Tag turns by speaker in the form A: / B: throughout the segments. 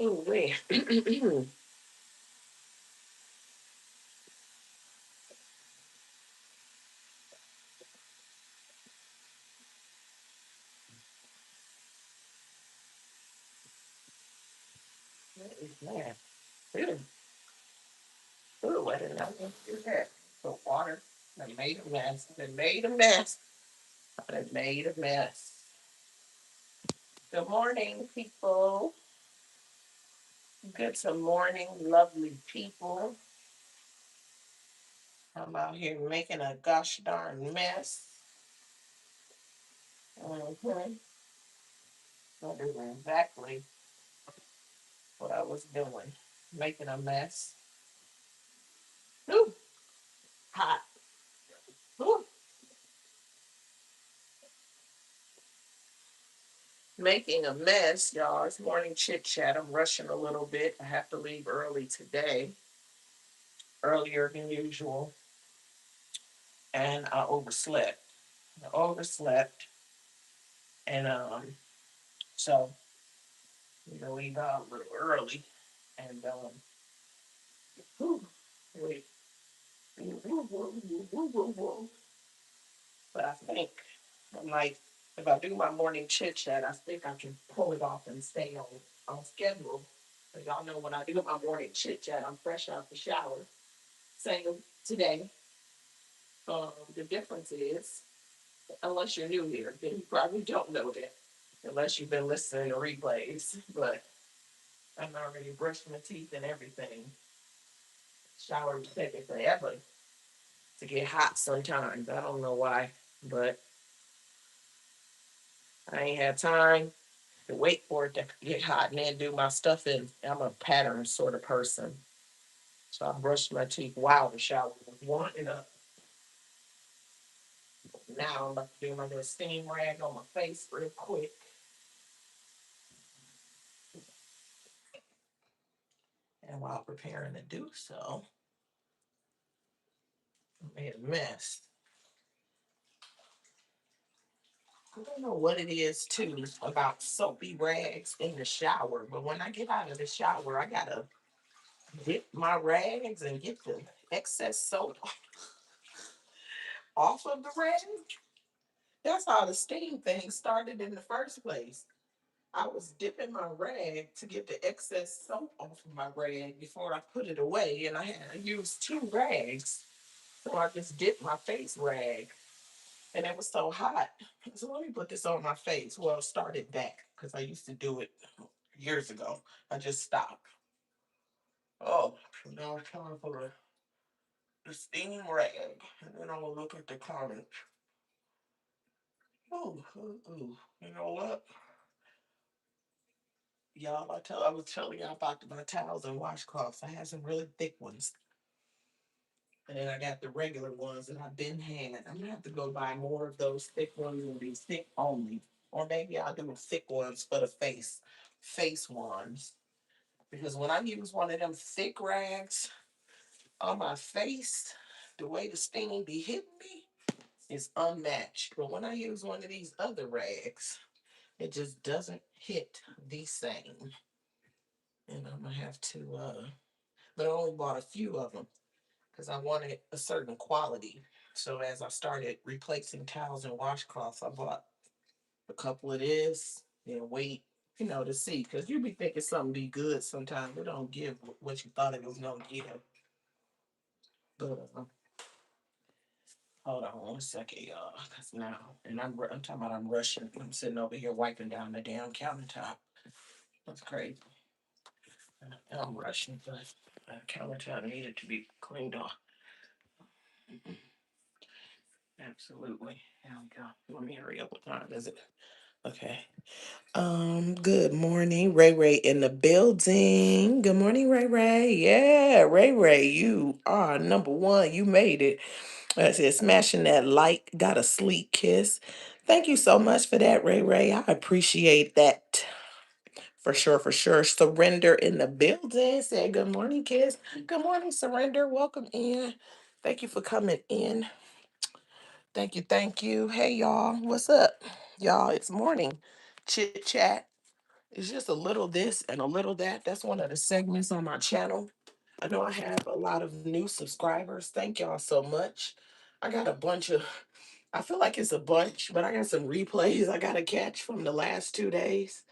A: Oh, wait. What is that? Ew. Ooh, I did not want to do that. The water. I made a mess. I made a mess. I made a mess. Good morning, people. Good morning, lovely people. I'm out here making a gosh darn mess. Mm-hmm. That is exactly what I was doing. Making a mess. Ooh, hot. Ooh. Making a mess, y'all. It's morning chit chat. I'm rushing a little bit. I have to leave early today, earlier than usual, and I overslept. And so leave out a little early, and whew, wait, but I think I'm like, if I do my morning chit chat, I think I can pull it off and stay on schedule. But y'all know when I do my morning chit chat, I'm fresh out the shower. Same today. The difference is, unless you're new here, then you probably don't know that, unless you've been listening to replays. But I'm already brushed my teeth and everything. Shower be taking forever to get hot sometimes. I don't know why, but I ain't had time to wait for it to get hot and then do my stuff. And I'm a pattern sort of person. So I brushed my teeth while the shower was warming up. Now I'm about to do my little steam rag on my face real quick. And while preparing to do so, I made a mess. I don't know what it is too about soapy rags in the shower, but when I get out of the shower, I gotta dip my rags and get the excess soap off of the rag. That's how the steam thing started in the first place. I was dipping my rag to get the excess soap off of my rag before I put it away, and I had to use two rags. So I just dipped my face rag, and it was so hot. So let me put this on my face. Well, start it back because I used to do it years ago. I just stopped. Oh, now it's time for the steam rag, and then I'm gonna look at the comments. Oh, you know what? Y'all, I was telling y'all about my towels and washcloths. I had some really thick ones. And then I got the regular ones that I've been had. I'm gonna have to go buy more of those thick ones and be thick only. Or maybe I'll do thick ones for the face ones. Because when I use one of them thick rags on my face, the way the steam be hitting me is unmatched. But when I use one of these other rags, it just doesn't hit the same. And I'm gonna have to but I only bought a few of them because I wanted a certain quality. So as I started replacing towels and washcloths, I bought a couple of this and wait, to see. Because you be thinking something be good sometimes. It don't give what you thought it was going to give. But hold on one second, y'all. Because now, and I'm talking about I'm rushing. I'm sitting over here wiping down the damn countertop. That's crazy. I'm rushing, but the countertop needed to be cleaned off. Absolutely. There we go. Let me hurry up. What time is it? Okay. Good morning, Ray Ray in the building. Good morning, Ray Ray. Yeah, Ray Ray, you are number one. You made it. I said, smashing that like, got a sleek kiss. Thank you so much for that, Ray Ray. I appreciate that. For sure, for sure. Surrender in the building. Said good morning, kiss. Good morning, Surrender. Welcome in. Thank you for coming in. Thank you, thank you. Hey y'all, what's up? Y'all, it's morning. Chit chat. It's just a little this and a little that. That's one of the segments on my channel. I know I have a lot of new subscribers. Thank y'all so much. I got a bunch of, I feel like it's a bunch, but I got some replays I got to catch from the last 2 days.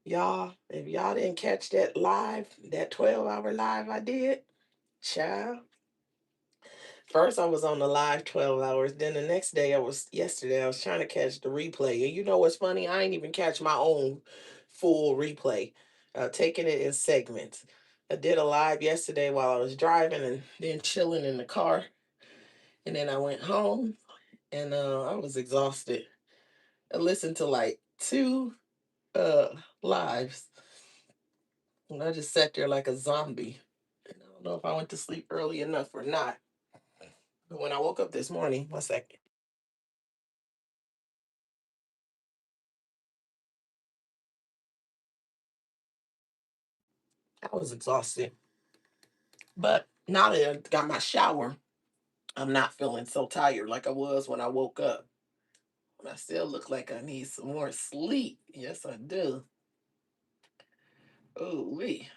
A: Y'all, if y'all didn't catch that live, that 12-hour live I did, child. First, I was on the live 12 hours. Then the next day, yesterday, I was trying to catch the replay. And you know what's funny? I ain't even catch my own full replay, taking it in segments. I did a live yesterday while I was driving and then chilling in the car. And then I went home and I was exhausted. I listened to like two uh, lives. And I just sat there like a zombie. And I don't know if I went to sleep early enough or not. But when I woke up this morning, one second. I was exhausted. But now that I got my shower, I'm not feeling so tired like I was when I woke up. But I still look like I need some more sleep. Yes, I do. Oh, wee.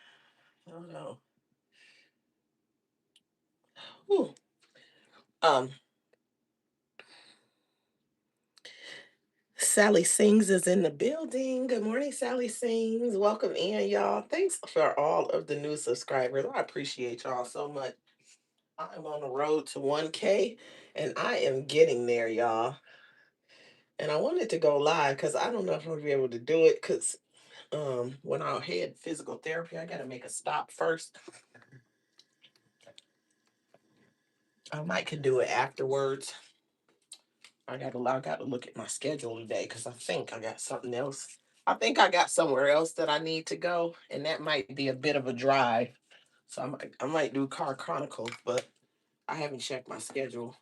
A: Oh, no. Whew. Um, Sally Sings is in the building. Good morning, Sally Sings. Welcome in, y'all. Thanks for all of the new subscribers. I appreciate y'all so much. I'm on the road to 1K and I am getting there, y'all. And I wanted to go live because I don't know if I'm gonna be able to do it because when I had physical therapy, I gotta make a stop first. I might could do it afterwards. I gotta look at my schedule today because I think I got something else. I think I got somewhere else that I need to go, and that might be a bit of a drive. So I might do car chronicles, but I haven't checked my schedule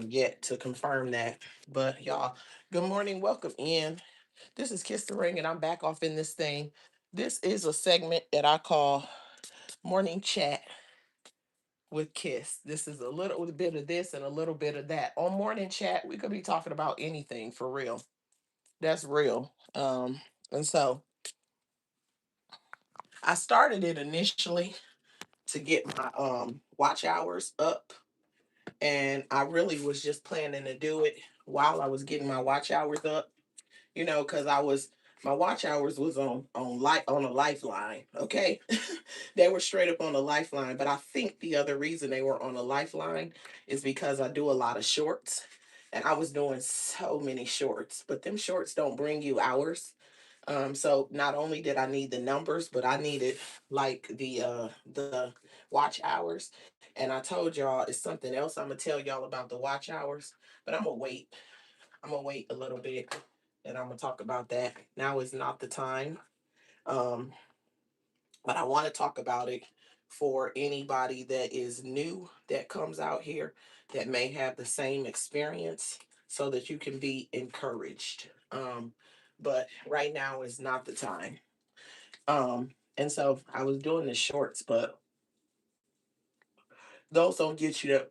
A: yet to confirm that. But y'all, good morning, welcome in. This is Kiss the Ring, and I'm back off in this thing. This is a segment that I call Morning Chat with Kiss. This is a little bit of this and a little bit of that. On Morning Chat, we could be talking about anything for real. That's real. And so I started it initially to get my watch hours up. And I really was just planning to do it while I was getting my watch hours up, because my watch hours was on a lifeline. Okay, they were straight up on a lifeline. But I think the other reason they were on a lifeline is because I do a lot of shorts, and I was doing so many shorts. But them shorts don't bring you hours. So not only did I need the numbers, but I needed like the watch hours. And I told y'all it's something else I'm gonna tell y'all about the watch hours, but I'm gonna wait. I'm gonna wait a little bit and I'm gonna talk about that. Now is not the time. Um, but I want to talk about it for anybody that is new that comes out here that may have the same experience so that you can be encouraged. But right now is not the time. And so I was doing the shorts, but those don't get you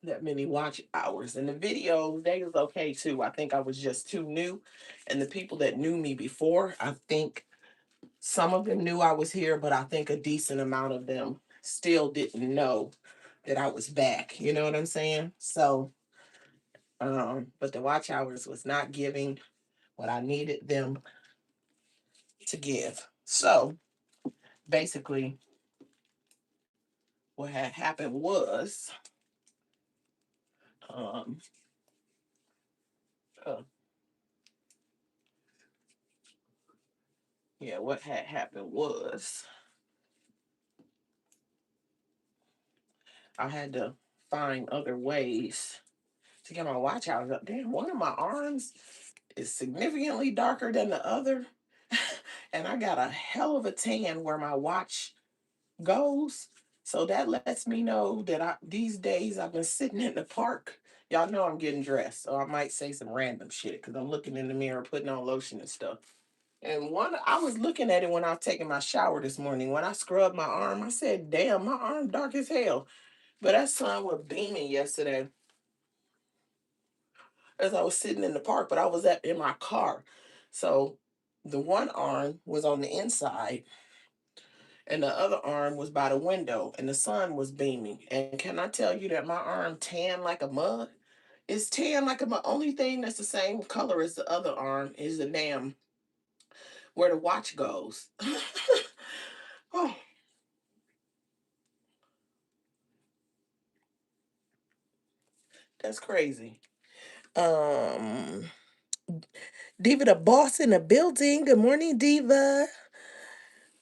A: that many watch hours. And the videos, they was okay too. I think I was just too new. And the people that knew me before, I think some of them knew I was here, but I think a decent amount of them still didn't know that I was back. You know what I'm saying? So, but the watch hours was not giving what I needed them to give. So basically, what had happened was, um, uh, yeah, what had happened was I had to find other ways to get my watch hours up. Damn, one of my arms is significantly darker than the other. And I got a hell of a tan where my watch goes. So that lets me know that these days I've been sitting in the park. Y'all know I'm getting dressed, so I might say some random shit because I'm looking in the mirror, putting on lotion and stuff. And I was looking at it when I was taking my shower this morning. When I scrubbed my arm, I said, "Damn, my arm dark as hell." But that sun was beaming yesterday as I was sitting in the park. But I was in my car, so The one arm was on the inside, and the other arm was by the window, and the sun was beaming. And can I tell you that my arm tan like a mug? It's tan like a mug. Only thing that's the same color as the other arm is the damn where the watch goes. Oh, that's crazy. Um, Diva the boss in the building. Good morning, Diva.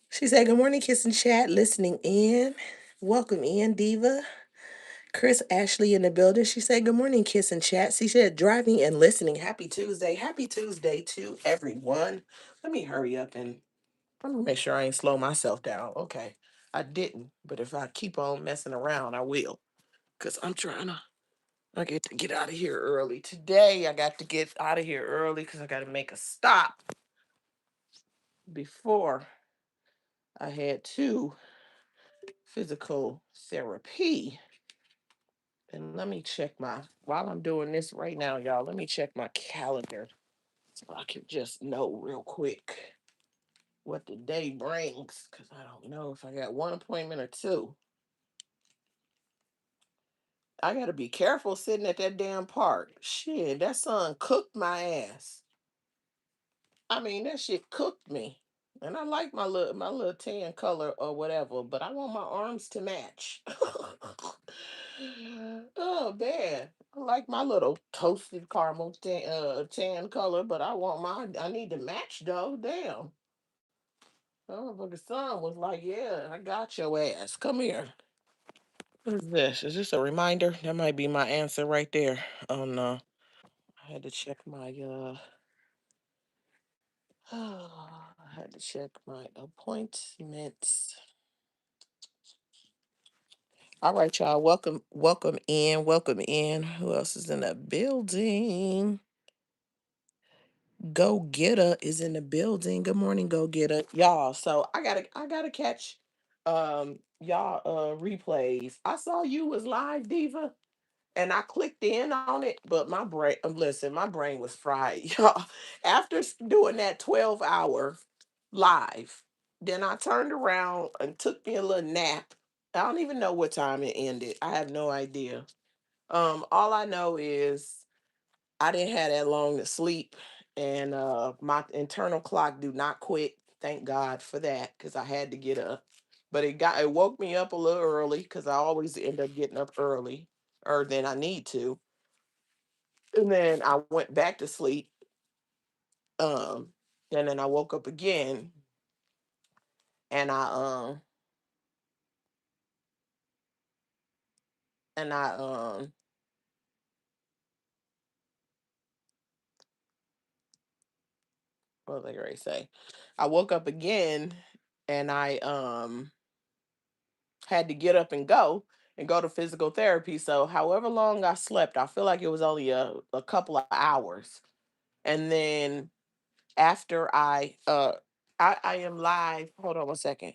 A: She said, "Good morning, Kiss and Chat, listening in. Welcome in, Diva." Chris Ashley in the building. She said, "Good morning, Kiss and Chat." She said, "Driving and listening. Happy Tuesday. Happy Tuesday to everyone." Let me hurry up and let me make sure I ain't slow myself down. Okay. I didn't, but if I keep on messing around, I will. Because I get to get out of here early. Today, I got to get out of here early because I got to make a stop before I head to physical therapy. And let me check while I'm doing this right now, y'all, let me check my calendar so I can just know real quick what the day brings. Because I don't know if I got one appointment or two. I got to be careful sitting at that damn park. Shit, that sun cooked my ass. I mean, that shit cooked me. And I like my little tan color or whatever, but I want my arms to match. Oh man. I like my little toasted caramel tan color, but I need to match though. Damn. Oh, but the son was like, "Yeah, I got your ass. Come here." What is this? Is this a reminder? That might be my answer right there. Oh no. I had to check my I had to check my appointments. All right, y'all. Welcome in, welcome in. Who else is in the building? Go Getter is in the building. Good morning, Go Getter, y'all. So I gotta catch y'all replays. I saw you was live, Diva, and I clicked in on it, but my brain, listen, my brain was fried, y'all. After doing that 12-hour live, then I turned around and took me a little nap. I don't even know what time it ended. I have no idea. All I know is I didn't have that long to sleep, and my internal clock do not quit. Thank God for that, because I had to get up. But it woke me up a little early because I always end up getting up early, or than I need to. And then I went back to sleep. Um, and then I woke up again, and I what was I going to say? I woke up again, and I had to get up and go to physical therapy. So however long I slept, I feel like it was only a couple of hours. And then after I am live. Hold on one second.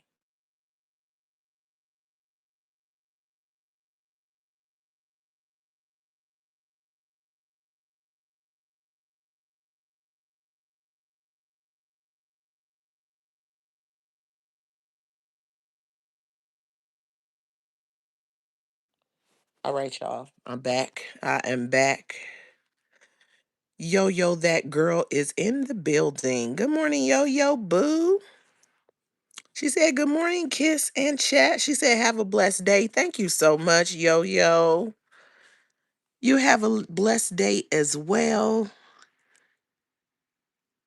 A: All right, y'all. I'm back. I am back. Yo yo, that girl is in the building. Good morning, yo yo boo. She said, "Good morning, Kiss and Chat." She said, "Have a blessed day." Thank you so much, yo yo. You have a blessed day as well.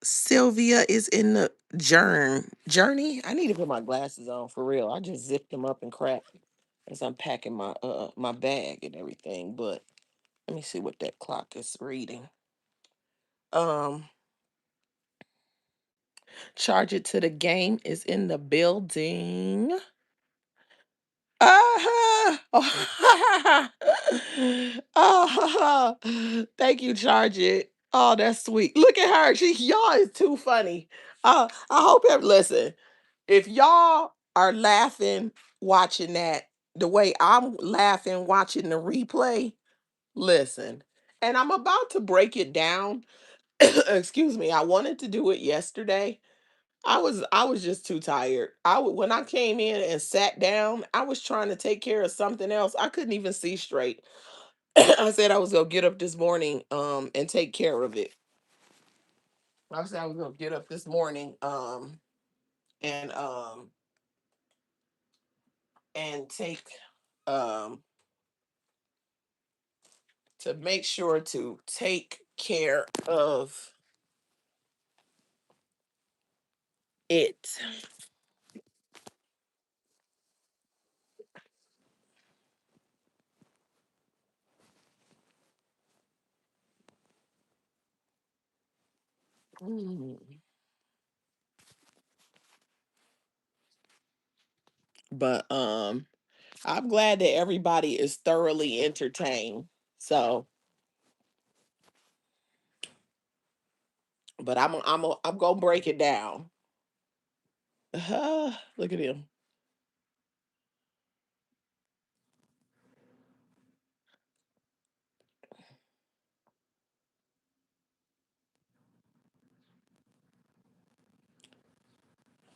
A: Sylvia is in the journey. I need to put my glasses on for real. I just zipped them up and crap as I'm packing my bag and everything. But let me see what that clock is reading. Um, Charge it to the game is in the building. Ah, oh, thank you, Charge It. Oh, that's sweet. Look at her. Y'all is too funny. I hope listen. If y'all are laughing watching that the way I'm laughing watching the replay, listen. And I'm about to break it down. Excuse me. I wanted to do it yesterday, I was just too tired. When I came in and sat down, I was trying to take care of something else. I couldn't even see straight. I said I was gonna get up this morning and take care of it. I said I was gonna get up this morning and um and take um to make sure to take care of it. Mm. But I'm glad that everybody is thoroughly entertained. So, but I'm gonna break it down. Look at him.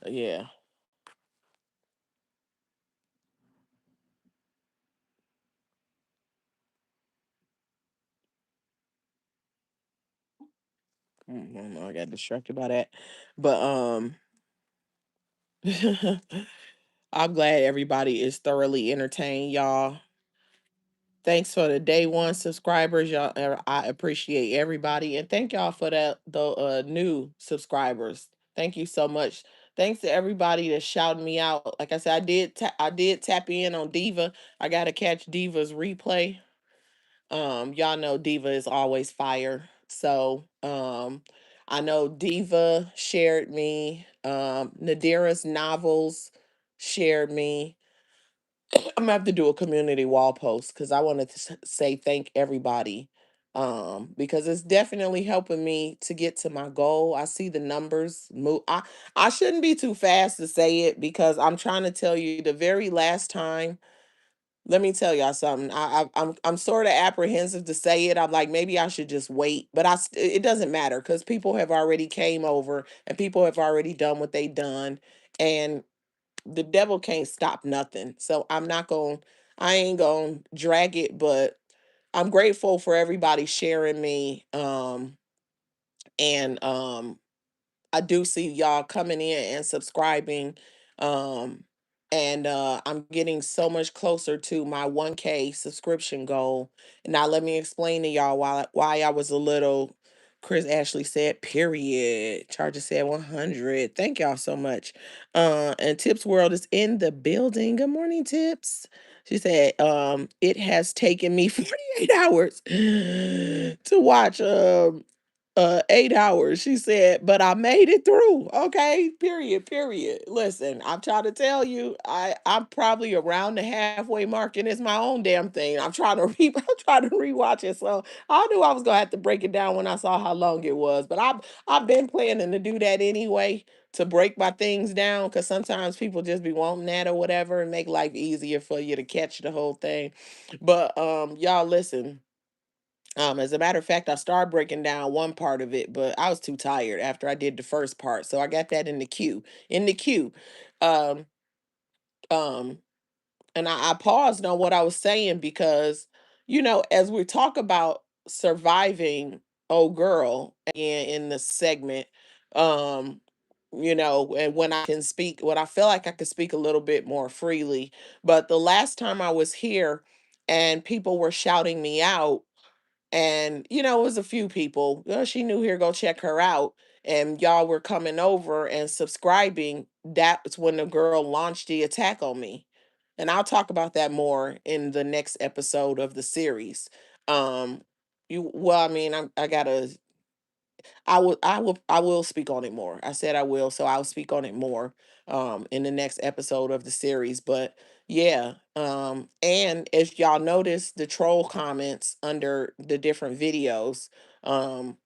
A: Yeah. I don't know. I got distracted by that, but I'm glad everybody is thoroughly entertained, y'all. Thanks for the day one subscribers, y'all. I appreciate everybody, and thank y'all for the new subscribers. Thank you so much. Thanks to everybody that shouted me out. Like I said, I did tap in on Diva. I gotta catch Diva's replay. Y'all know Diva is always fire. So I know Diva shared me. Nadira's novels shared me. I'm gonna have to do a community wall post because I wanted to say thank everybody. Because it's definitely helping me to get to my goal. I see the numbers move. I shouldn't be too fast to say it because I'm trying to tell you the very last time. Let me tell y'all something. I'm sort of apprehensive to say it. I'm like maybe I should just wait, but it doesn't matter because people have already came over and people have already done what they done, and the devil can't stop nothing. So I ain't gonna drag it, but I'm grateful for everybody sharing me. And I do see y'all coming in and subscribing. Um, and I'm getting so much closer to my 1K subscription goal. Now let me explain to y'all why I was a little. Chris Ashley said, period. Charger said 100. Thank y'all so much. And Tips World is in the building. Good morning, Tips. She said, it has taken me 48 hours to watch 8 hours. She said, but I made it through. Okay, period. Listen, I'm trying to tell you, I'm probably around the halfway mark, and it's my own damn thing. I'm trying to rewatch it. So I knew I was gonna have to break it down when I saw how long it was. But I've been planning to do that anyway, to break my things down, because sometimes people just be wanting that or whatever and make life easier for you to catch the whole thing. But y'all listen. As a matter of fact, I started breaking down one part of it, but I was too tired after I did the first part. So I got that in the queue. In the queue. Um, um, and I paused on what I was saying because, as we talk about surviving old girl in the segment, um, and when I feel like I could speak a little bit more freely. But the last time I was here and people were shouting me out, and it was a few people. She knew here, go check her out. And y'all were coming over and subscribing. That's when the girl launched the attack on me. And I'll talk about that more in the next episode of the series. Um, I mean, I gotta I will speak on it more. I said I will, so I'll speak on it more in the next episode of the series. But yeah, and as y'all notice the troll comments under the different videos, um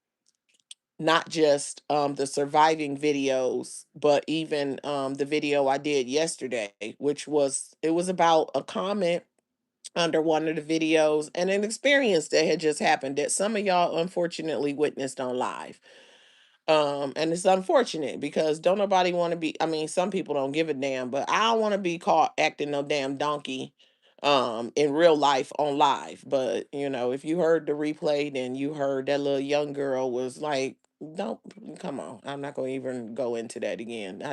A: not just the surviving videos, but even the video I did yesterday, which was about a comment under one of the videos and an experience that had just happened that some of y'all unfortunately witnessed on live. And it's unfortunate because don't nobody want to be, I mean, some people don't give a damn, but I don't want to be caught acting no damn donkey in real life on live. But if you heard the replay, then you heard that little young girl was like, don't come on. I'm not gonna even go into that again.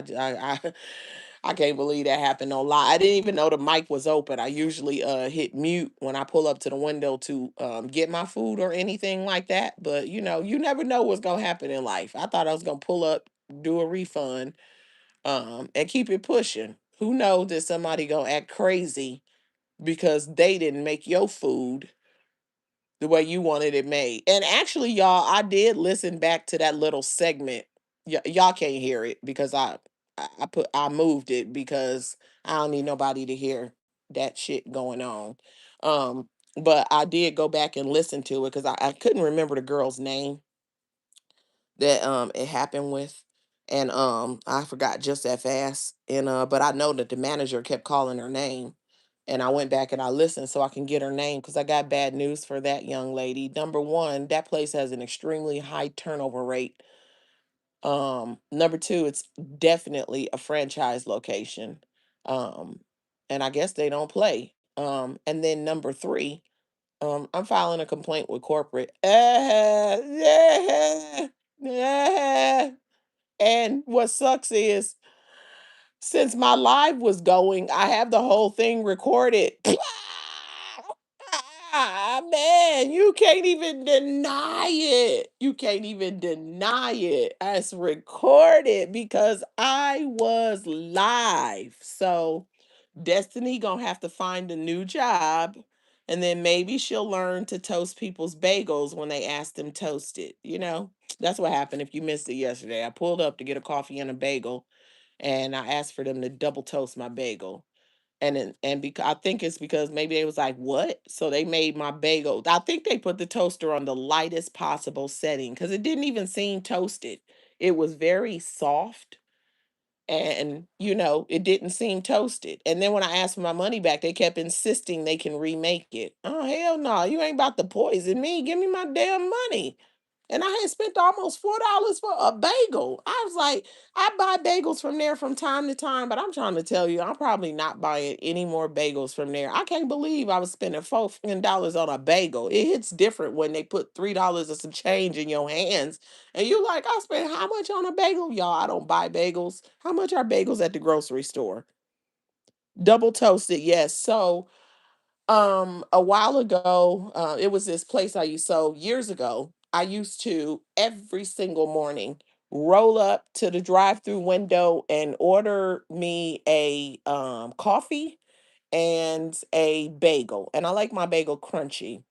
A: I can't believe that happened on live. I didn't even know the mic was open. I usually hit mute when I pull up to the window to get my food or anything like that. But you never know what's gonna happen in life. I thought I was gonna pull up, do a refund, and keep it pushing. Who knows that somebody gonna act crazy because they didn't make your food the way you wanted it made. And actually, y'all, I did listen back to that little segment. Y'all can't hear it because I moved it because I don't need nobody to hear that shit going on. Um, but I did go back and listen to it because I couldn't remember the girl's name that it happened with. And I forgot just that fast. And but I know that the manager kept calling her name. And I went back and I listened so I can get her name because I got bad news for that young lady. Number one, that place has an extremely high turnover rate. Number two, it's definitely a franchise location. Um, and I guess they don't play. And then number three, I'm filing a complaint with corporate. Yeah, yeah. And what sucks is since my live was going, I have the whole thing recorded. Ah, man, you can't even deny it. You can't even deny it. It's recorded because I was live. So Destiny gonna have to find a new job, and then maybe she'll learn to toast people's bagels when they ask them toasted. That's what happened. If you missed it yesterday, I pulled up to get a coffee and a bagel, and I asked for them to double toast my bagel. And because I think it's because maybe they was like, what? So they made my bagel. I think they put the toaster on the lightest possible setting because it didn't even seem toasted. It was very soft and it didn't seem toasted. And then when I asked for my money back, they kept insisting they can remake it. Oh, hell no, you ain't about to poison me. Give me my damn money. And I had spent almost $4 for a bagel. I was like, I buy bagels from there from time to time, but I'm trying to tell you, I'm probably not buying any more bagels from there. I can't believe I was spending $4 on a bagel. It hits different when they put $3 or some change in your hands. And you like, I spent how much on a bagel? Y'all, I don't buy bagels. How much are bagels at the grocery store? Double toasted, yes. So a while ago, it was this place I used so years ago, I used to every single morning roll up to the drive-through window and order me a coffee and a bagel. And I like my bagel crunchy.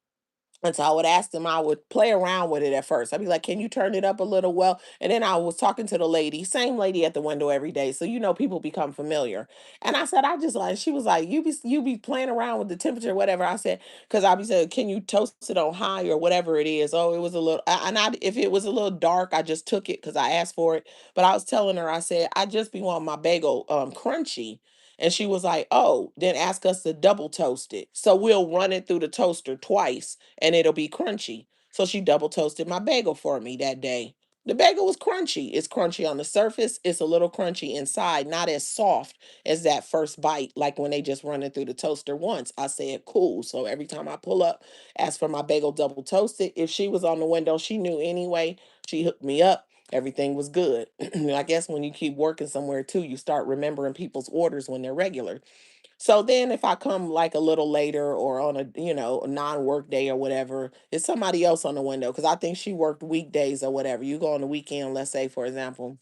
A: And so I would ask them, I would play around with it at first. I'd be like, can you turn it up a little? Well, and then I was talking to the lady, same lady at the window every day. So, people become familiar. And I said, I just like, she was like, you be playing around with the temperature, whatever. I said, because I be saying, can you toast it on high or whatever it is? Oh, it was a little, if it was a little dark, I just took it because I asked for it. But I was telling her, I said, I just be wanting my bagel crunchy. And she was like, oh, then ask us to double toast it. So we'll run it through the toaster twice and it'll be crunchy. So she double toasted my bagel for me that day. The bagel was crunchy. It's crunchy on the surface. It's a little crunchy inside, not as soft as that first bite, like when they just run it through the toaster once. I said, cool. So every time I pull up, ask for my bagel double toasted. If she was on the window, she knew anyway. She hooked me up. Everything was good. I guess when you keep working somewhere too, you start remembering people's orders when they're regular. So then if I come like a little later or on a non-work day or whatever, it's somebody else on the window because I think she worked weekdays or whatever. You go on the weekend, let's say for example,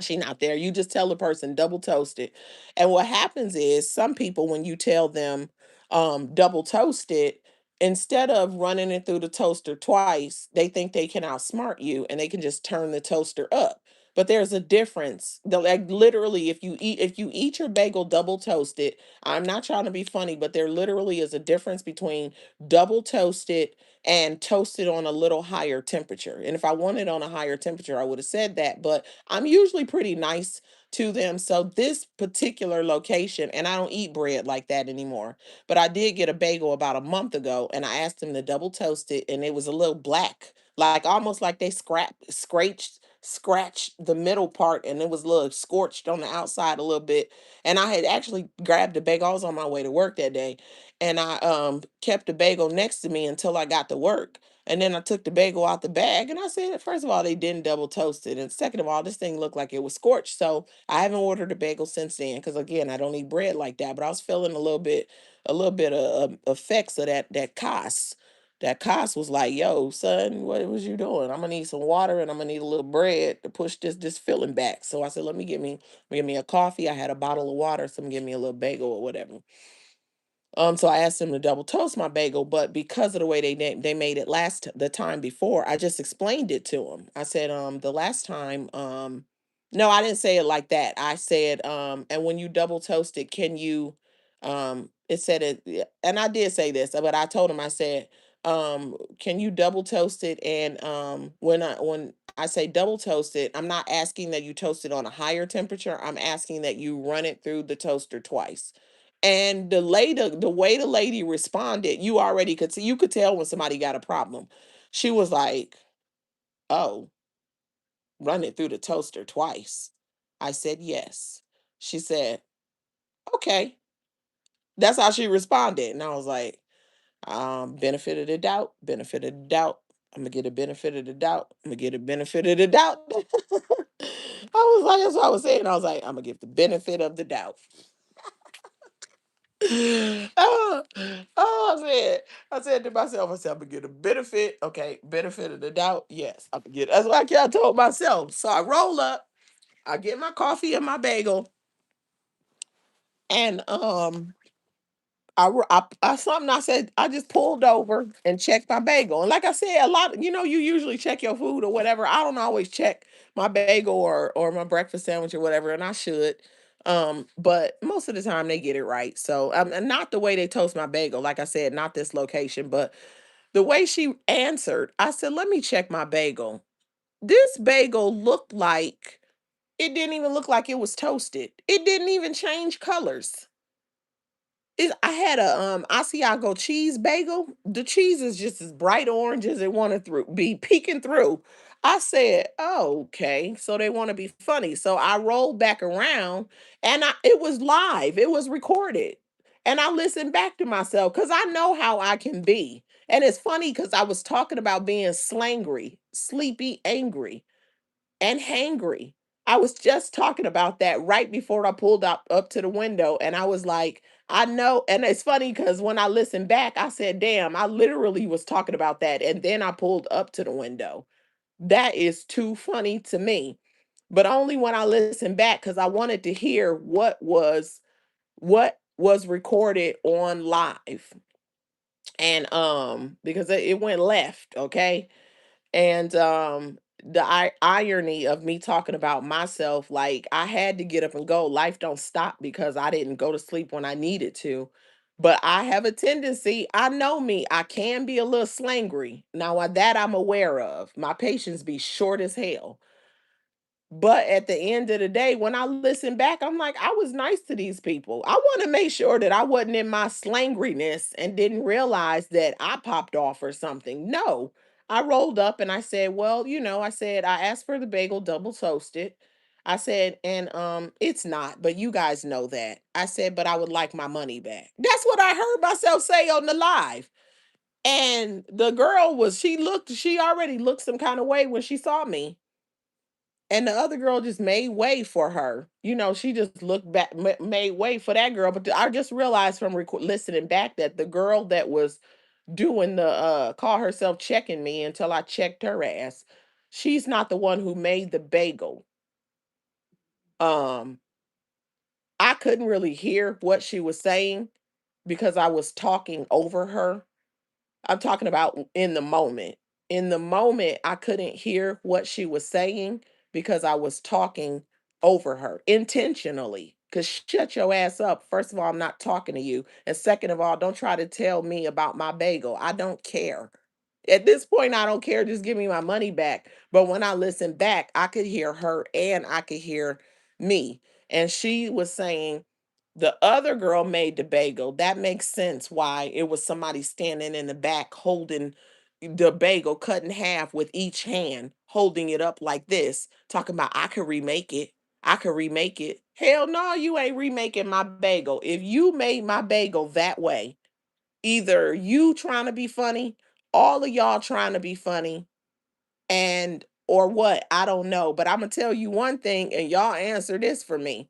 A: she not there. You just tell the person double toast it. And what happens is some people when you tell them double toast it, instead of running it through the toaster twice, they think they can outsmart you and they can just turn the toaster up. But there's a difference. Like literally, if you eat your bagel double toasted, I'm not trying to be funny, but there literally is a difference between double toasted and toasted on a little higher temperature. And if I wanted on a higher temperature, I would have said that. But I'm usually pretty nice to them. So this particular location, and I don't eat bread like that anymore, but I did get a bagel about a month ago and I asked them to double toast it and it was a little black, like almost like they scraped, scratched scratched the middle part, and it was a little scorched on the outside a little bit. And I had actually grabbed the bagel. I was on my way to work that day, and I kept the bagel next to me until I got to work. And then I took the bagel out the bag, and I said, first of all, they didn't double toast it, and second of all, this thing looked like it was scorched. So I haven't ordered a bagel since then because again, I don't eat bread like that. But I was feeling a little bit of effects of that cost. That cost was like, yo, son, what was you doing? I'm gonna need some water and I'm gonna need a little bread to push this filling back. So I said, give me a coffee. I had a bottle of water, so give me a little bagel or whatever. So I asked them to double toast my bagel, but because of the way they made it the time before, I just explained it to them. I said, the last time, no, I didn't say it like that. I said, and when you double toast it, can you, it said it, yeah, and I did say this, but I told him, I said, can you double toast it? And when I say double toast it, I'm not asking that you toast it on a higher temperature. I'm asking that you run it through the toaster twice. And the way the lady responded, you already could see, you could tell when somebody got a problem. She was like, "Oh, run it through the toaster twice." I said, "Yes." She said, "Okay." That's how she responded. And I was like, benefit of the doubt, benefit of the doubt. I'm gonna get a benefit of the doubt. I'm gonna get a benefit of the doubt. I was like, that's what I was saying. I was like, I'm gonna give the benefit of the doubt. oh, I said to myself, I said, I'm gonna get a benefit. Okay, benefit of the doubt. Yes, I'm gonna get. That's what I told myself. So I roll up, I get my coffee and my bagel, and I something I said I just pulled over and checked my bagel. And like I said, a lot, you usually check your food or whatever. I don't always check my bagel or my breakfast sandwich or whatever, and I should. But most of the time they get it right. So and not the way they toast my bagel, like I said, not this location, but the way she answered, I said, let me check my bagel. This bagel looked like it didn't even look like it was toasted. It didn't even change colors. I had a Asiago cheese bagel. The cheese is just as bright orange as it wanted through be peeking through. I said, oh, okay. So they want to be funny. So I rolled back around and it was live. It was recorded. And I listened back to myself because I know how I can be. And it's funny because I was talking about being slangry, sleepy, angry and hangry. I was just talking about that right before I pulled up to the window, and I was like, I know. And it's funny because when I listened back, I said, damn, I literally was talking about that. And then I pulled up to the window. That is too funny to me. But only when I listened back because I wanted to hear what was recorded on live. And because it went left, okay? And the irony of me talking about myself, like I had to get up and go. Life don't stop because I didn't go to sleep when I needed to. But I have a tendency, I know me, I can be a little slangry. Now that I'm aware of. My patience be short as hell. But at the end of the day, when I listen back, I'm like, I was nice to these people. I want to make sure that I wasn't in my slangriness and didn't realize that I popped off or something. No, I rolled up and I said, well, I said, I asked for the bagel double toasted. I said, and it's not, but you guys know that. I said, but I would like my money back. That's what I heard myself say on the live. And the girl she already looked some kind of way when she saw me, and the other girl just made way for her. She just looked back, made way for that girl. But I just realized from listening back that the girl that was doing the call herself checking me until I checked her ass, she's not the one who made the bagel. Um, I couldn't really hear what she was saying because I was talking over her. I'm talking about in the moment. In the moment, I couldn't hear what she was saying because I was talking over her intentionally. Because shut your ass up. First of all, I'm not talking to you. And second of all, don't try to tell me about my bagel. I don't care. At this point, I don't care. Just give me my money back. But when I listened back, I could hear her and I could hear me. And she was saying, the other girl made the bagel. That makes sense why it was somebody standing in the back holding the bagel cut in half with each hand, holding it up like this, talking about I could remake it. I could remake it. Hell no, you ain't remaking my bagel. If you made my bagel that way, either you trying to be funny, all of y'all trying to be funny, and or what, I don't know. But I'm gonna tell you one thing, and y'all answer this for me.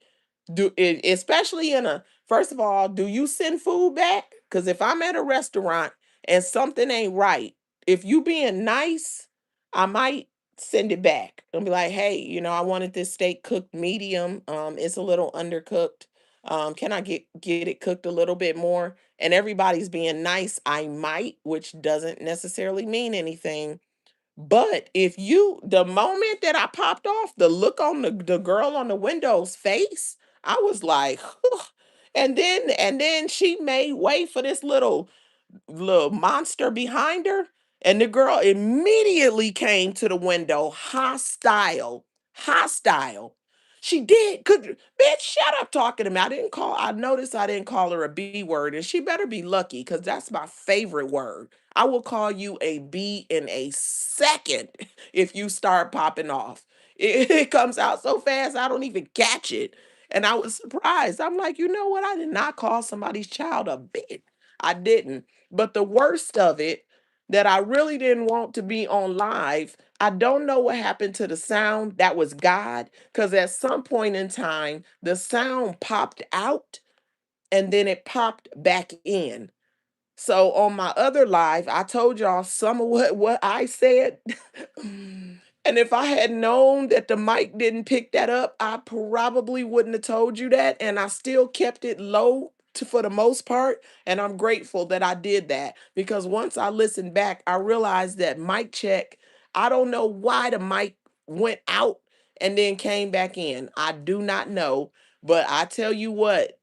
A: Do it, especially in a, first of all, do you send food back? Because if I'm at a restaurant and something ain't right, if you being nice, I might send it back and be like, hey, I wanted this steak cooked medium. It's a little undercooked. Can I get it cooked a little bit more? And everybody's being nice, I might, which doesn't necessarily mean anything. But if you, the moment that I popped off, the look on the girl on the window's face, I was like, and then she made way for this little monster behind her, and the girl immediately came to the window, hostile, hostile. She did. Could bitch shut up talking to me? I noticed I didn't call her a B word, and she better be lucky because that's my favorite word. I will call you a B in a second if you start popping off. It comes out so fast I don't even catch it. And I was surprised. I'm like, you know what? I did not call somebody's child a bitch. I didn't. But the worst of it, that I really didn't want to be on live, I don't know what happened to the sound. That was God. Because at some point in time, the sound popped out and then it popped back in. So on my other live, I told y'all some of what I said. And if I had known that the mic didn't pick that up, I probably wouldn't have told you that. And I still kept it low for the most part. And I'm grateful that I did that because once I listened back, I realized that mic check, I don't know why the mic went out and then came back in. I do not know. But I tell you what,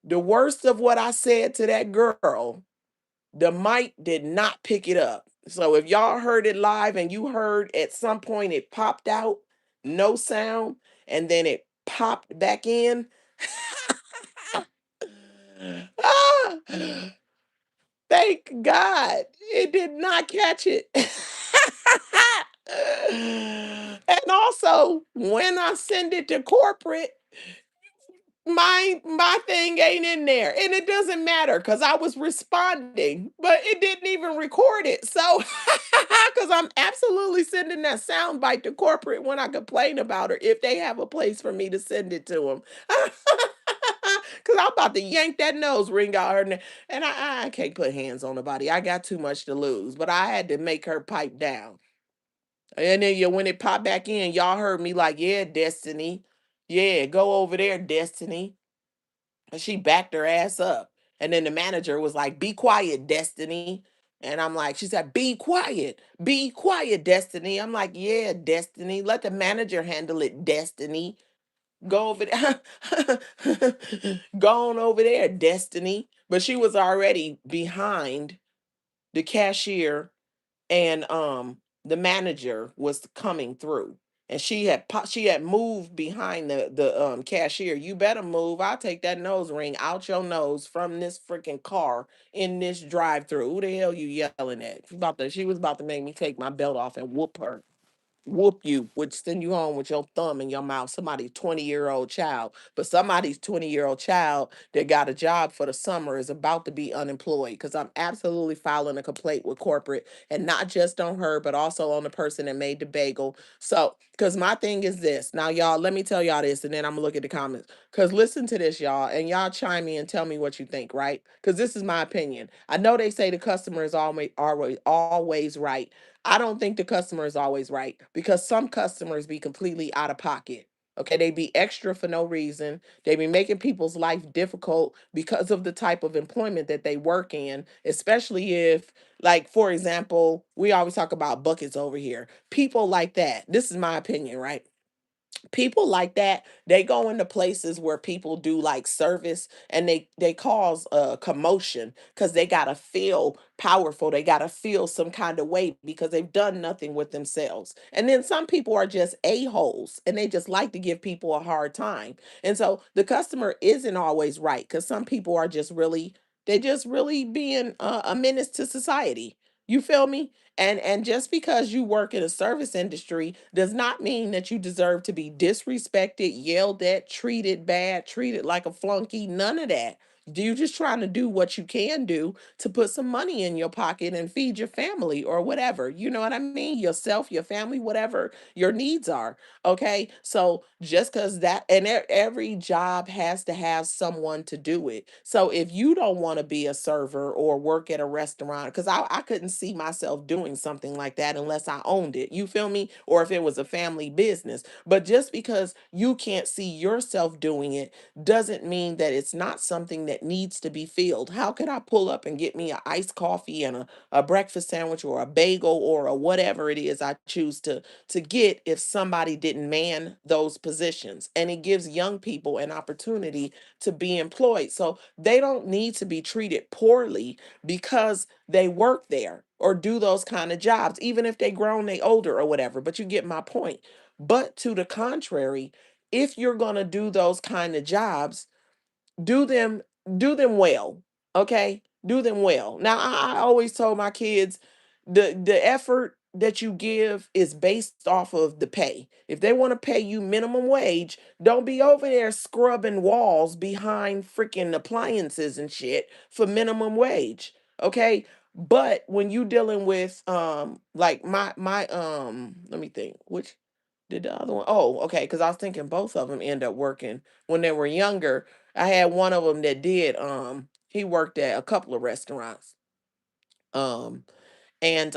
A: the worst of what I said to that girl, the mic did not pick it up. So if y'all heard it live and you heard at some point it popped out, no sound, and then it popped back in. ah, thank God it did not catch it. And also, when I send it to corporate, my thing ain't in there, and it doesn't matter because I was responding, but it didn't even record it. So because I'm absolutely sending that sound bite to corporate when I complain about her, if they have a place for me to send it to them. Because I'm about to yank that nose ring out her and I can't put hands on nobody. I got too much to lose, but I had to make her pipe down. And then when it popped back in, y'all heard me like, yeah, Destiny, yeah, go over there, Destiny. And she backed her ass up. And then the manager was like, be quiet, Destiny. And I'm like, she said, be quiet, Destiny. I'm like, yeah, Destiny. Let the manager handle it, Destiny. Go over there. Go on over there, Destiny. But she was already behind the cashier, and the manager was coming through, and she had moved behind the cashier. You better move, I'll take that nose ring out your nose from this freaking car in this drive through. Who the hell you yelling at? She was about to make me take my belt off and whoop her, whoop you, would send you home with your thumb in your mouth. Somebody's 20-year-old child, but somebody's 20-year-old child that got a job for the summer is about to be unemployed because I'm absolutely filing a complaint with corporate, and not just on her, but also on the person that made the bagel. So, because my thing is this now, y'all, let me tell y'all this, and then I'm gonna look at the comments. Because listen to this, y'all, and y'all chime in and tell me what you think, right? Because this is my opinion. I know they say the customer is always right. I don't think the customer is always right because some customers be completely out of pocket. Okay, they be extra for no reason. They be making people's life difficult because of the type of employment that they work in, especially if, like, for example, we always talk about buckets over here. People like that. This is my opinion, right? People like that, they go into places where people do like service, and they cause a commotion because they gotta feel powerful, they gotta feel some kind of way because they've done nothing with themselves. And then some people are just a-holes and they just like to give people a hard time. And so the customer isn't always right because some people are just really, they just really being a menace to society. You feel me? And just because you work in a service industry does not mean that you deserve to be disrespected, yelled at, treated bad, treated like a flunky, none of that. You just trying to do what you can do to put some money in your pocket and feed your family or whatever. You know what I mean? Yourself, your family, whatever your needs are. Okay? So just cuz that and every job has to have someone to do it. So if you don't want to be a server or work at a restaurant, cuz I couldn't see myself doing something like that unless I owned it. You feel me? Or if it was a family business. But just because you can't see yourself doing it doesn't mean that it's not something that needs to be filled. How could I pull up and get me a iced coffee and a breakfast sandwich or a bagel or a whatever it is I choose to get if somebody didn't man those positions? And it gives young people an opportunity to be employed. So they don't need to be treated poorly because they work there or do those kind of jobs, even if they grown, they older or whatever. But you get my point. But to the contrary, if you're going to do those kind of jobs, do them do them well. Okay, do them well. Now I always told my kids the effort that you give is based off of the pay. If they want to pay you minimum wage, don't be over there scrubbing walls behind freaking appliances and shit for minimum wage. Okay, but when you dealing with like my let me think, which did the other one? Oh, okay, because I was thinking both of them end up working when they were younger. I had one of them that did. He worked at a couple of restaurants. Um, and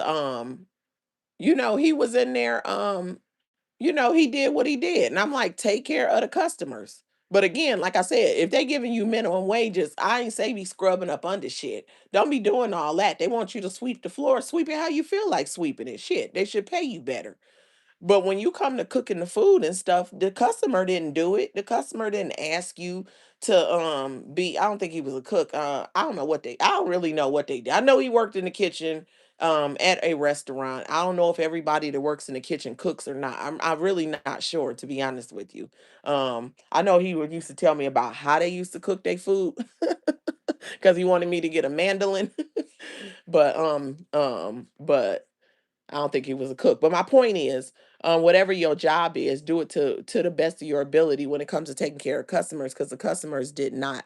A: he was in there. He did what he did, and I'm like, take care of the customers. But again, like I said, if they giving you minimum wages, I ain't say be scrubbing up under shit. Don't be doing all that. They want you to sweep the floor, sweep it how you feel like sweeping it. Shit, they should pay you better. But when you come to cooking the food and stuff, the customer didn't do it. The customer didn't ask you to be I don't think he was a cook. I don't know what they I don't really know what they did. I know he worked in the kitchen at a restaurant. I don't know if everybody that works in the kitchen cooks or not. I'm really not sure, to be honest with you. I know he would used to tell me about how they used to cook their food because he wanted me to get a mandolin. But I don't think he was a cook. But my point is, whatever your job is, do it to the best of your ability when it comes to taking care of customers, because the customers did not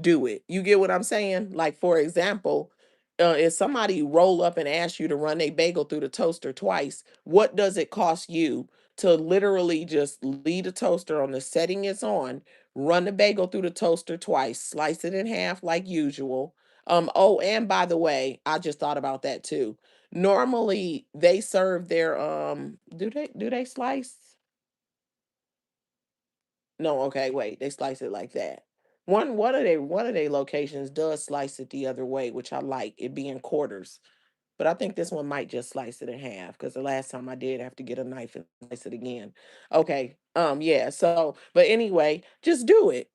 A: do it. You get what I'm saying? Like for example, if somebody roll up and ask you to run a bagel through the toaster twice, what does it cost you to literally just leave the toaster on the setting it's on, run the bagel through the toaster twice, slice it in half like usual. Oh, and by the way, I just thought about that too. Normally, they serve their do they slice? No, okay, wait, they slice it like that. One of they locations does slice it the other way, which I like, it being quarters. But I think this one might just slice it in half because the last time I did have to get a knife and slice it again. Okay. Yeah, so but anyway, just do it.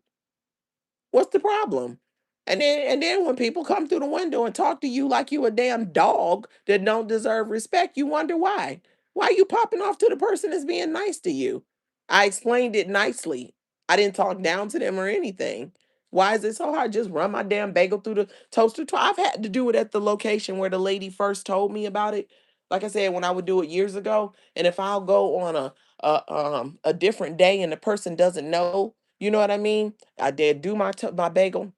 A: What's the problem? And then when people come through the window and talk to you like you a damn dog that don't deserve respect, you wonder why. Why you popping off to the person that's being nice to you? I explained it nicely. I didn't talk down to them or anything. Why is it so hard? Just run my damn bagel through the toaster. I've had to do it at the location where the lady first told me about it. Like I said, when I would do it years ago, and if I'll go on a different day and the person doesn't know, you know what I mean? I did do my bagel,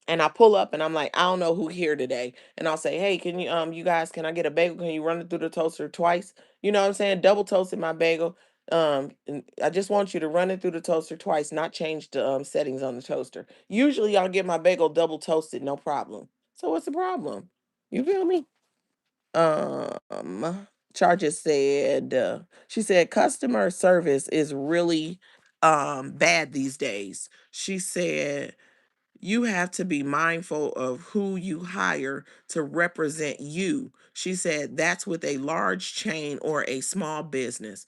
A: and I pull up and I'm like, I don't know who here today. And I'll say, hey, can you guys, can I get a bagel? Can you run it through the toaster twice? You know what I'm saying? Double toasted my bagel. And I just want you to run it through the toaster twice, not change the settings on the toaster. Usually I'll get my bagel double toasted, no problem. So what's the problem? You feel me? Charges said, she said customer service is really bad these days. She said you have to be mindful of who you hire to represent you. She said that's with a large chain or a small business.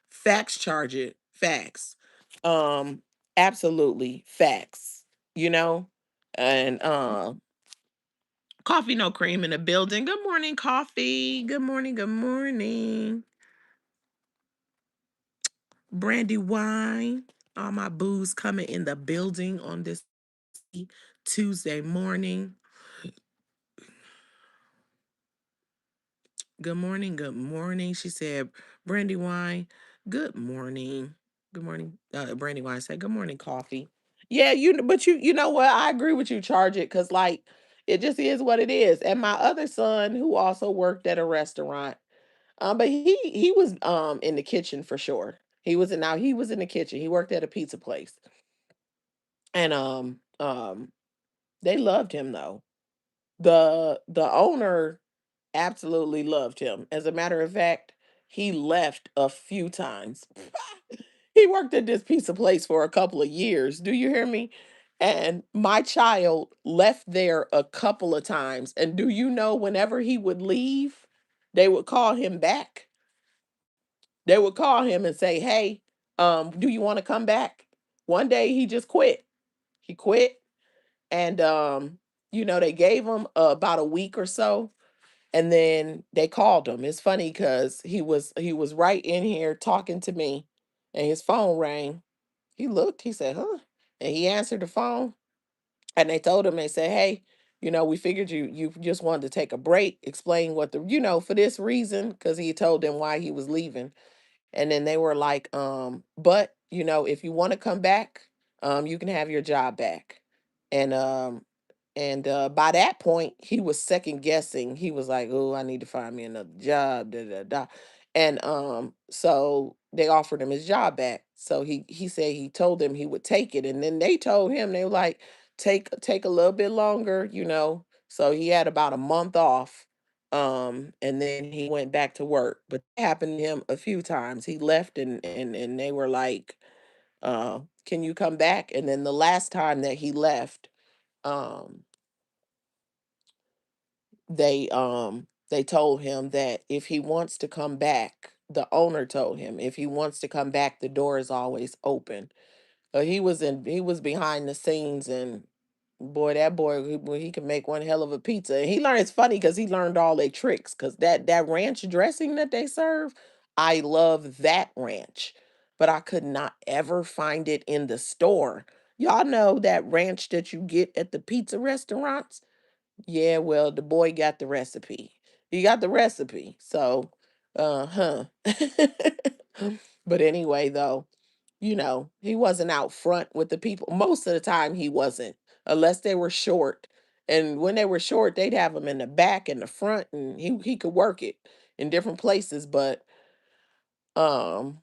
A: Facts, charge it. Facts. Um, absolutely facts. You know? And coffee no cream in the building. Good morning, coffee. Good morning, good morning. Brandy wine. All my booze coming in the building on this Tuesday morning. Good morning. Good morning. She said, Brandywine, good morning. Good morning. Brandywine said, good morning, coffee. Yeah, but you know what? I agree with you, charge it, because like it just is what it is. And my other son, who also worked at a restaurant, but he was in the kitchen for sure. He was in the kitchen. He worked at a pizza place. And they loved him though. The owner absolutely loved him. As a matter of fact, he left a few times. He worked at this pizza place for a couple of years. Do you hear me? And my child left there a couple of times. And do you know, whenever he would leave, they would call him back. They would call him and say, "Hey, do you want to come back?" One day he just quit. He quit, and they gave him about a week or so, and then they called him. It's funny because he was right in here talking to me, and his phone rang. He looked, he said, "Huh?" And he answered the phone, and they told him, they said, "Hey, we figured you just wanted to take a break, explain what for this reason," because he told them why he was leaving. And then they were like, but if you want to come back, you can have your job back. And by that point, he was second guessing. He was like, "Oh, I need to find me another job." Da, da, da. And so they offered him his job back. So he said he told them he would take it. And then they told him, they were like, take a little bit longer. So he had about a month off. And then he went back to work. But it happened to him a few times. He left, and they were like, can you come back? And then the last time that he left, um they told him that if he wants to come back, the owner told him if he wants to come back, the door is always open. He was behind the scenes, and boy, that boy, he could make one hell of a pizza. And he learned, it's funny because he learned all their tricks, because that ranch dressing that they serve, I love that ranch, but I could not ever find it in the store. Y'all know that ranch that you get at the pizza restaurants? Yeah, well, the boy got the recipe. He got the recipe. So, huh. But anyway, though, he wasn't out front with the people. Most of the time, he wasn't, unless they were short. And when they were short, they'd have him in the back and the front, and he could work it in different places. But um,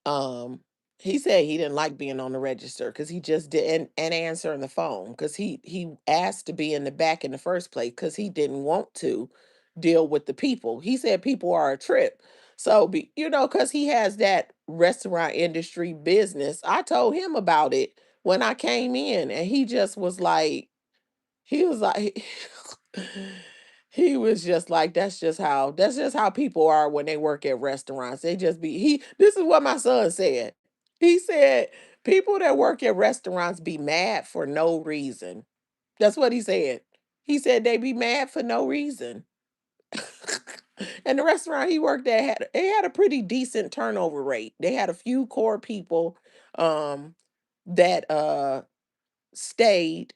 A: um, he said he didn't like being on the register because he just didn't and answering the phone, because he asked to be in the back in the first place because he didn't want to deal with the people. He said people are a trip. So because he has that restaurant industry business, I told him about it when I came in, and he just was like, he was like, he was just like, that's just how people are when they work at restaurants. They just be he This is what my son said. He said people that work at restaurants be mad for no reason. That's what he said. He said they be mad for no reason. And the restaurant he worked at had a pretty decent turnover rate. They had a few core people um that stayed.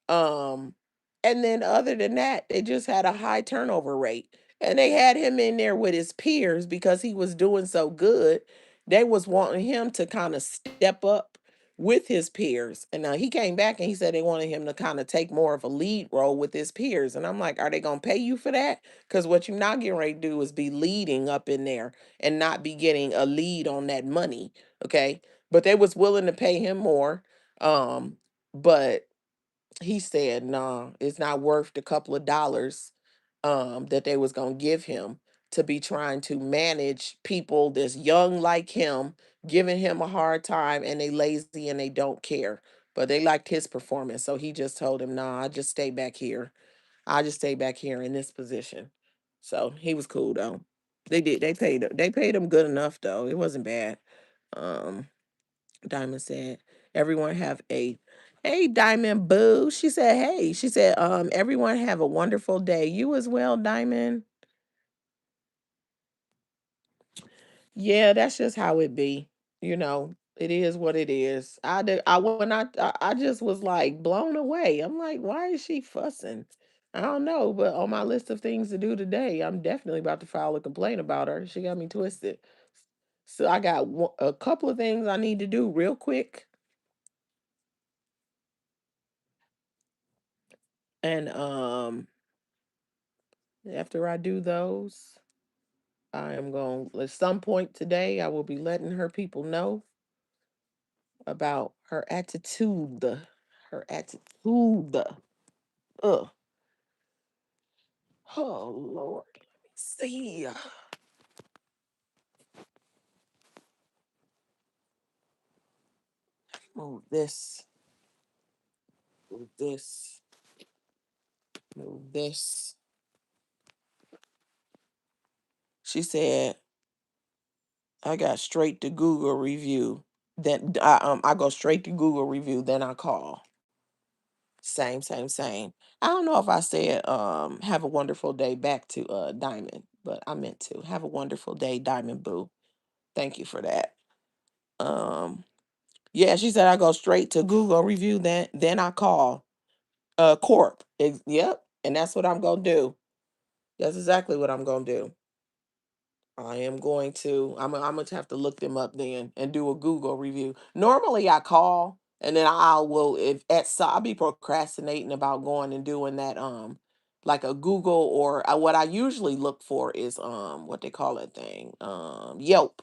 A: Um, and then other than that, they just had a high turnover rate. And they had him in there with his peers because he was doing so good. They was wanting him to kind of step up with his peers. And he came back and he said they wanted him to kind of take more of a lead role with his peers. And I'm like, are they gonna pay you for that? Because what you're not getting ready to do is be leading up in there and not be getting a lead on that money. Okay. But they was willing to pay him more. But he said, "Nah, it's not worth the couple of dollars that they was gonna give him to be trying to manage people that's young like him, giving him a hard time, and they lazy and they don't care." But they liked his performance, so he just told him, "Nah, I just stay back here. I just stay back here in this position." So he was cool though. They paid him good enough though. It wasn't bad. Um, Diamond said, everyone have a hey Diamond boo. She said, hey, she said, everyone have a wonderful day. You as well, Diamond. Yeah, that's just how it be. It is what it is. I did I when I just was like blown away. I'm like, why is she fussing? I don't know, but on my list of things to do today, I'm definitely about to file a complaint about her. She got me twisted. So I got a couple of things I need to do real quick, and after I do those, I am going at some point today. I will be letting her people know about her attitude. Her attitude. Ugh. Oh Lord, let me see. Move this. Move this. Move this. She said, I got straight to Google review. Then I go straight to Google review, then I call. Same, same, same. I don't know if I said have a wonderful day back to Diamond, but I meant to. Have a wonderful day, Diamond Boo. Thank you for that. Um yeah, she said I go straight to Google review, then I call Corp. Yep, and that's what I'm gonna do. That's exactly what I'm gonna do. I am going to. I'm gonna have to look them up then and do a Google review. Normally, I call and then I will if I'll be procrastinating about going and doing that like a Google or what I usually look for is what they call that thing Yelp.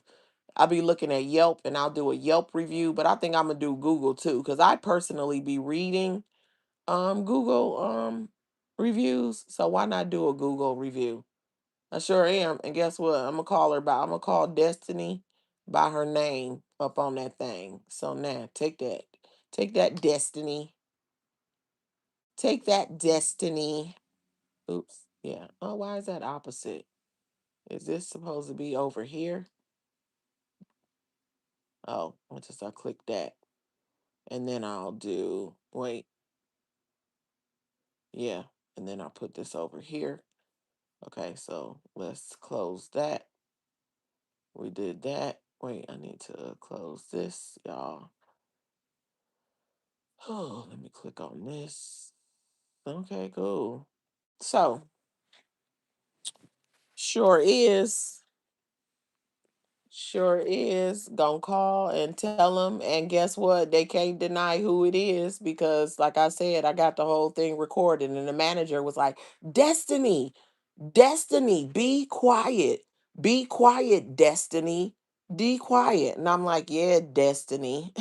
A: I'll be looking at Yelp and I'll do a Yelp review, but I think I'm gonna do Google too because I personally be reading Google reviews. So why not do a Google review? I sure am. And guess what? I'm gonna call Destiny by her name up on that thing. So now take that. Take that, Destiny. Take that, Destiny. Oops. Yeah. Oh, why is that opposite? Is this supposed to be over here? Oh, I'll click that. And then I'll do wait. Yeah. And then I'll put this over here. Okay, so let's close that. We did that. Wait, I need to close this, y'all. Oh, let me click on this. Okay, cool. So, sure is, sure is gonna call and tell them. And guess what? They can't deny who it is because, like I said, I got the whole thing recorded. And the manager was like, Destiny, Destiny, be quiet. Be quiet, Destiny. Be quiet. And I'm like, yeah, Destiny.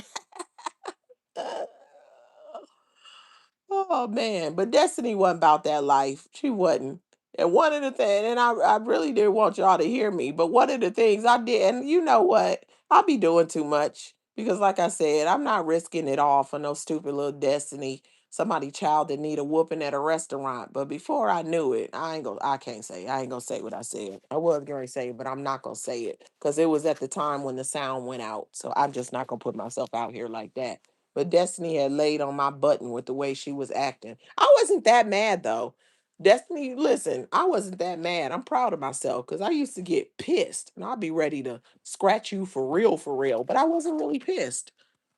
A: Oh man, but Destiny wasn't about that life. She wasn't. And one of the things, and I really didn't want y'all to hear me, but one of the things I did, and you know what? I'll be doing too much because, like I said, I'm not risking it all for no stupid little Destiny. Somebody child that need a whooping at a restaurant. But before I knew it, I can't say. I ain't gonna say what I said. I was going to say it, but I'm not gonna say it because it was at the time when the sound went out. So I'm just not gonna put myself out here like that. But Destiny had laid on my button with the way she was acting. I wasn't that mad though. Destiny, listen, I wasn't that mad. I'm proud of myself because I used to get pissed and I'd be ready to scratch you for real, for real. But I wasn't really pissed.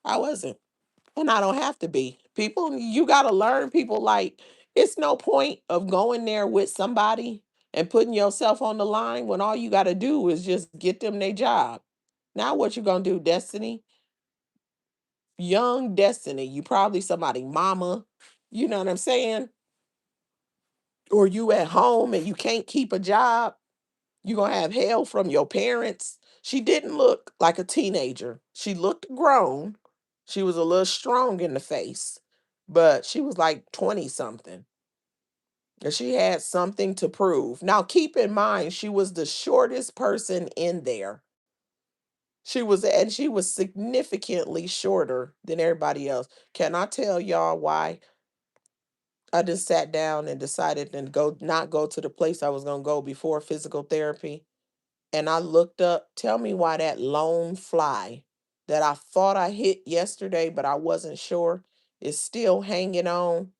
A: I wasn't. And I don't have to be. People, you got to learn people like it's no point of going there with somebody and putting yourself on the line when all you got to do is just get them their job. Now, what you going to do, Destiny? Young Destiny, you probably somebody mama, you know what I'm saying? Or you at home and you can't keep a job. You're gonna have hell from your parents. She didn't look like a teenager. She looked grown. She was a little strong in the face, but she was like 20 something. And she had something to prove. Now keep in mind, she was the shortest person in there. She was significantly shorter than everybody else. Can I tell y'all why I just sat down and decided to not go to the place I was going to go before physical therapy? And I looked up, tell me why that lone fly that I thought I hit yesterday, but I wasn't sure, is still hanging on.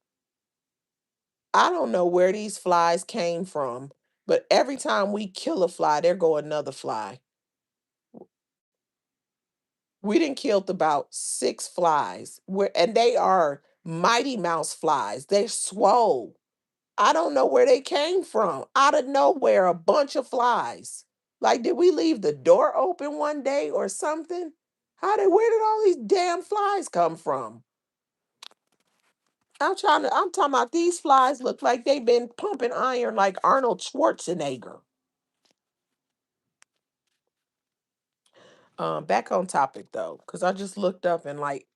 A: I don't know where these flies came from, but every time we kill a fly, there go another fly. We didn't killed about 6 flies, and they are mighty mouse flies. They're swole. I don't know where they came from. Out of nowhere, a bunch of flies. Like, did we leave the door open one day or something? Where did all these damn flies come from? I'm talking about these flies look like they've been pumping iron like Arnold Schwarzenegger. Back on topic though, because I just looked up and like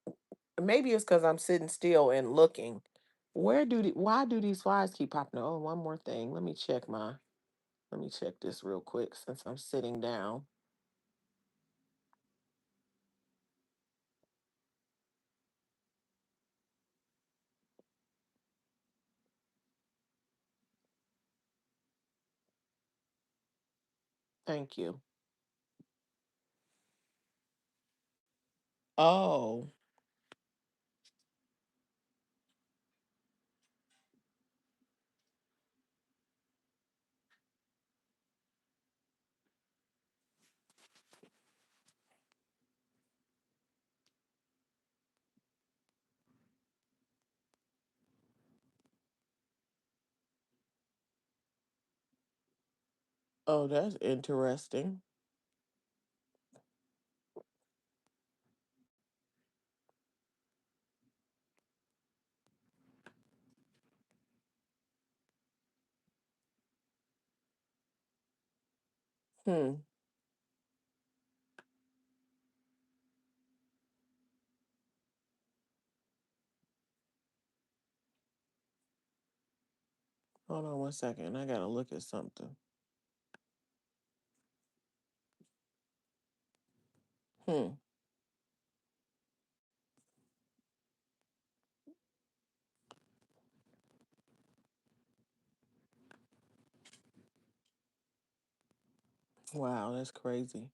A: maybe it's because I'm sitting still and looking. Why do these flies keep popping? Oh, one more thing. Let me check this real quick since I'm sitting down. Thank you. Oh, oh, that's interesting. Hmm. Hold on one second. I gotta look at something. Hmm. Wow, that's crazy.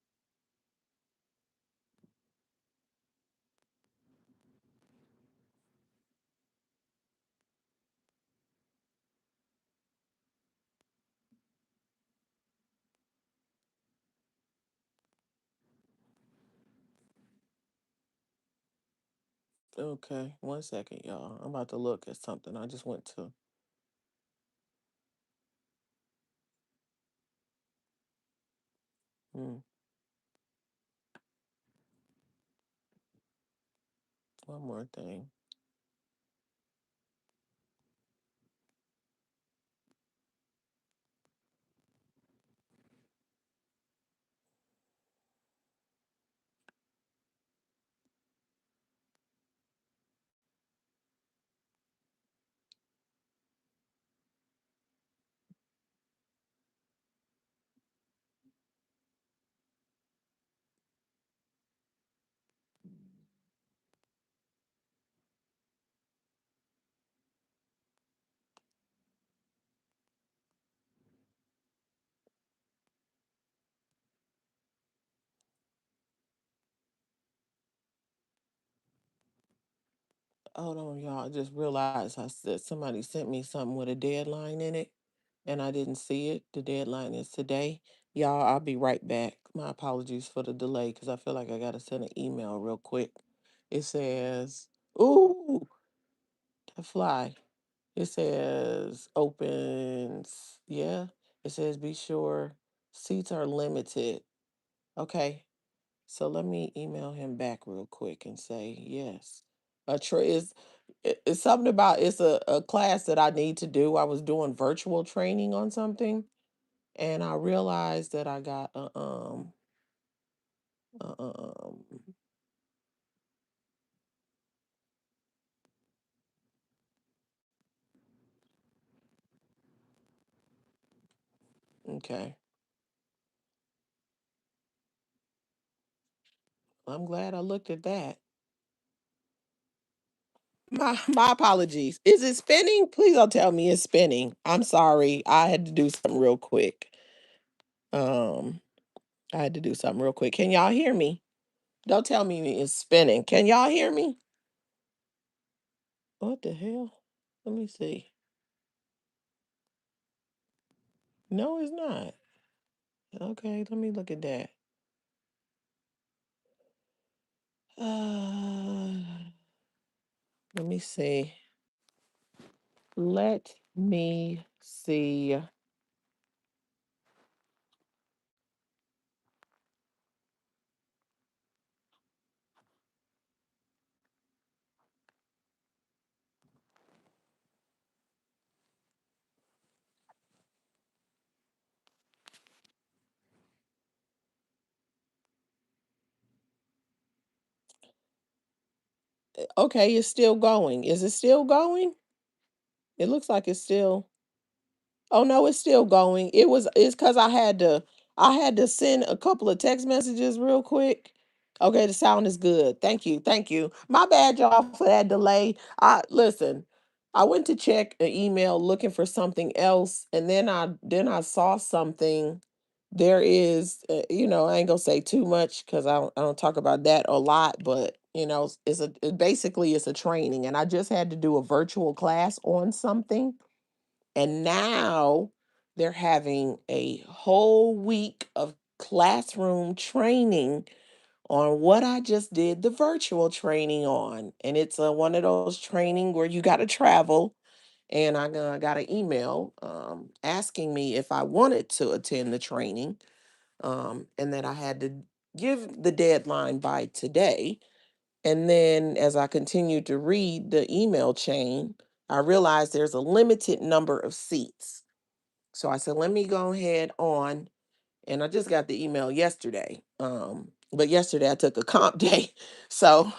A: Okay, one second, y'all. I'm about to look at something. I just went to. Hmm. One more thing. Hold on, y'all. I just realized I said somebody sent me something with a deadline in it, and I didn't see it. The deadline is today. Y'all, I'll be right back. My apologies for the delay because I feel like I gotta send an email real quick. It says, "Ooh, a fly." It says opens. Yeah. It says be sure seats are limited. Okay. So let me email him back real quick and say yes. It's something about it's a class that I need to do. I was doing virtual training on something, and I realized that I got a, okay. I'm glad I looked at that. My apologies. Is it spinning? Please don't tell me it's spinning. I'm sorry. I had to do something real quick. Um, I had to do something real quick. Can y'all hear me? Don't tell me it's spinning. Can y'all hear me? What the hell? Let me see. No, it's not. Okay, let me look at that. Uh, let me see. Let Me see. Okay, it's still going. Is it still going? It looks like it's still. Oh no, it's still going. It's because I had to send a couple of text messages real quick. Okay, the sound is good. Thank you. Thank you. My bad, y'all, for that delay. I listen, I went to check an email looking for something else, and then I saw something. There is I ain't gonna say too much because I don't talk about that a lot, but basically it's a training, and I just had to do a virtual class on something, and now they're having a whole week of classroom training on what I just did the virtual training on. And it's one of those training where you got to travel. And I got an email asking me if I wanted to attend the training, and that I had to give the deadline by today. And then as I continued to read the email chain, I realized there's a limited number of seats. So I said, let me go ahead on, and I just got the email yesterday. But yesterday I took a comp day. So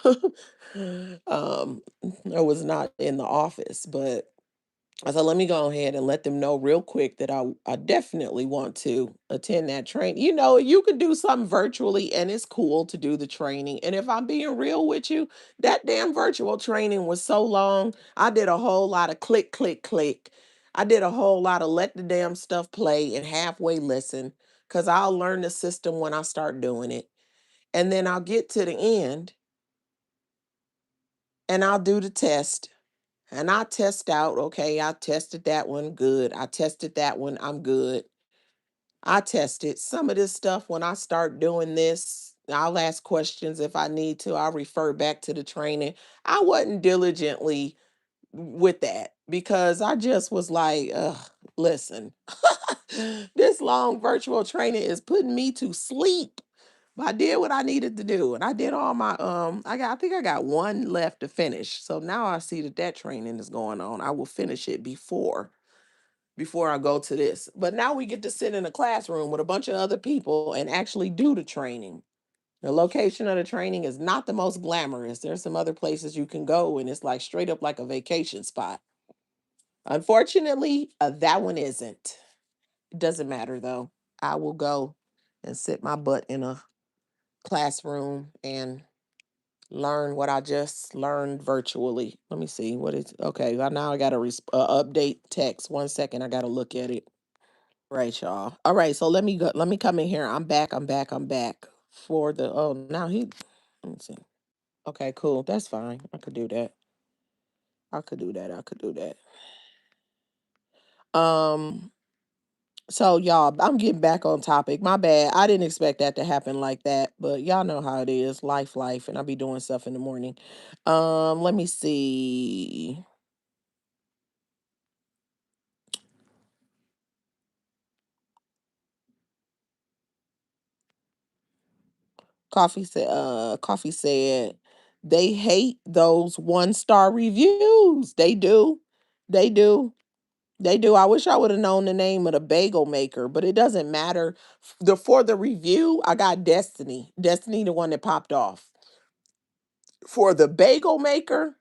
A: I was not in the office, but I said, let me go ahead and let them know real quick that I definitely want to attend that training. You can do something virtually and it's cool to do the training. And if I'm being real with you, that damn virtual training was so long. I did a whole lot of click, click, click. I did a whole lot of let the damn stuff play and halfway listen because I'll learn the system when I start doing it. And then I'll get to the end and I'll do the test. And I test out, okay, I tested that one good. I tested that one, I'm good. I tested some of this stuff when I start doing this. I'll ask questions if I need to. I'll refer back to the training. I wasn't diligently with that because I just was like, ugh, listen, this long virtual training is putting me to sleep. But I did what I needed to do, and I did all my I think I got one left to finish. So now I see that training is going on. I will finish it before I go to this. But now we get to sit in a classroom with a bunch of other people and actually do the training. The location of the training is not the most glamorous. There's some other places you can go, and it's like straight up like a vacation spot. Unfortunately, that one isn't. It doesn't matter though. I will go and sit my butt in a classroom and learn what I just learned virtually. Let me see what is okay. Now I got to update text. 1 second, I got to look at it. Right, y'all. All right, so let me go. Let me come in here. I'm back. I'm back. I'm back for the. Oh, now he. Let me see. Okay, cool. That's fine. I could do that. I could do that. I could do that. Um. So y'all, I'm getting back on topic. My bad. I didn't expect that to happen like that, but y'all know how it is. Life, and I'll be doing stuff in the morning. Let me see. Coffee said they hate those 1-star reviews. They do. They do. They do. I wish I would have known the name of the bagel maker, but it doesn't matter. For the review, I got Destiny. Destiny, the one that popped off. For the bagel maker,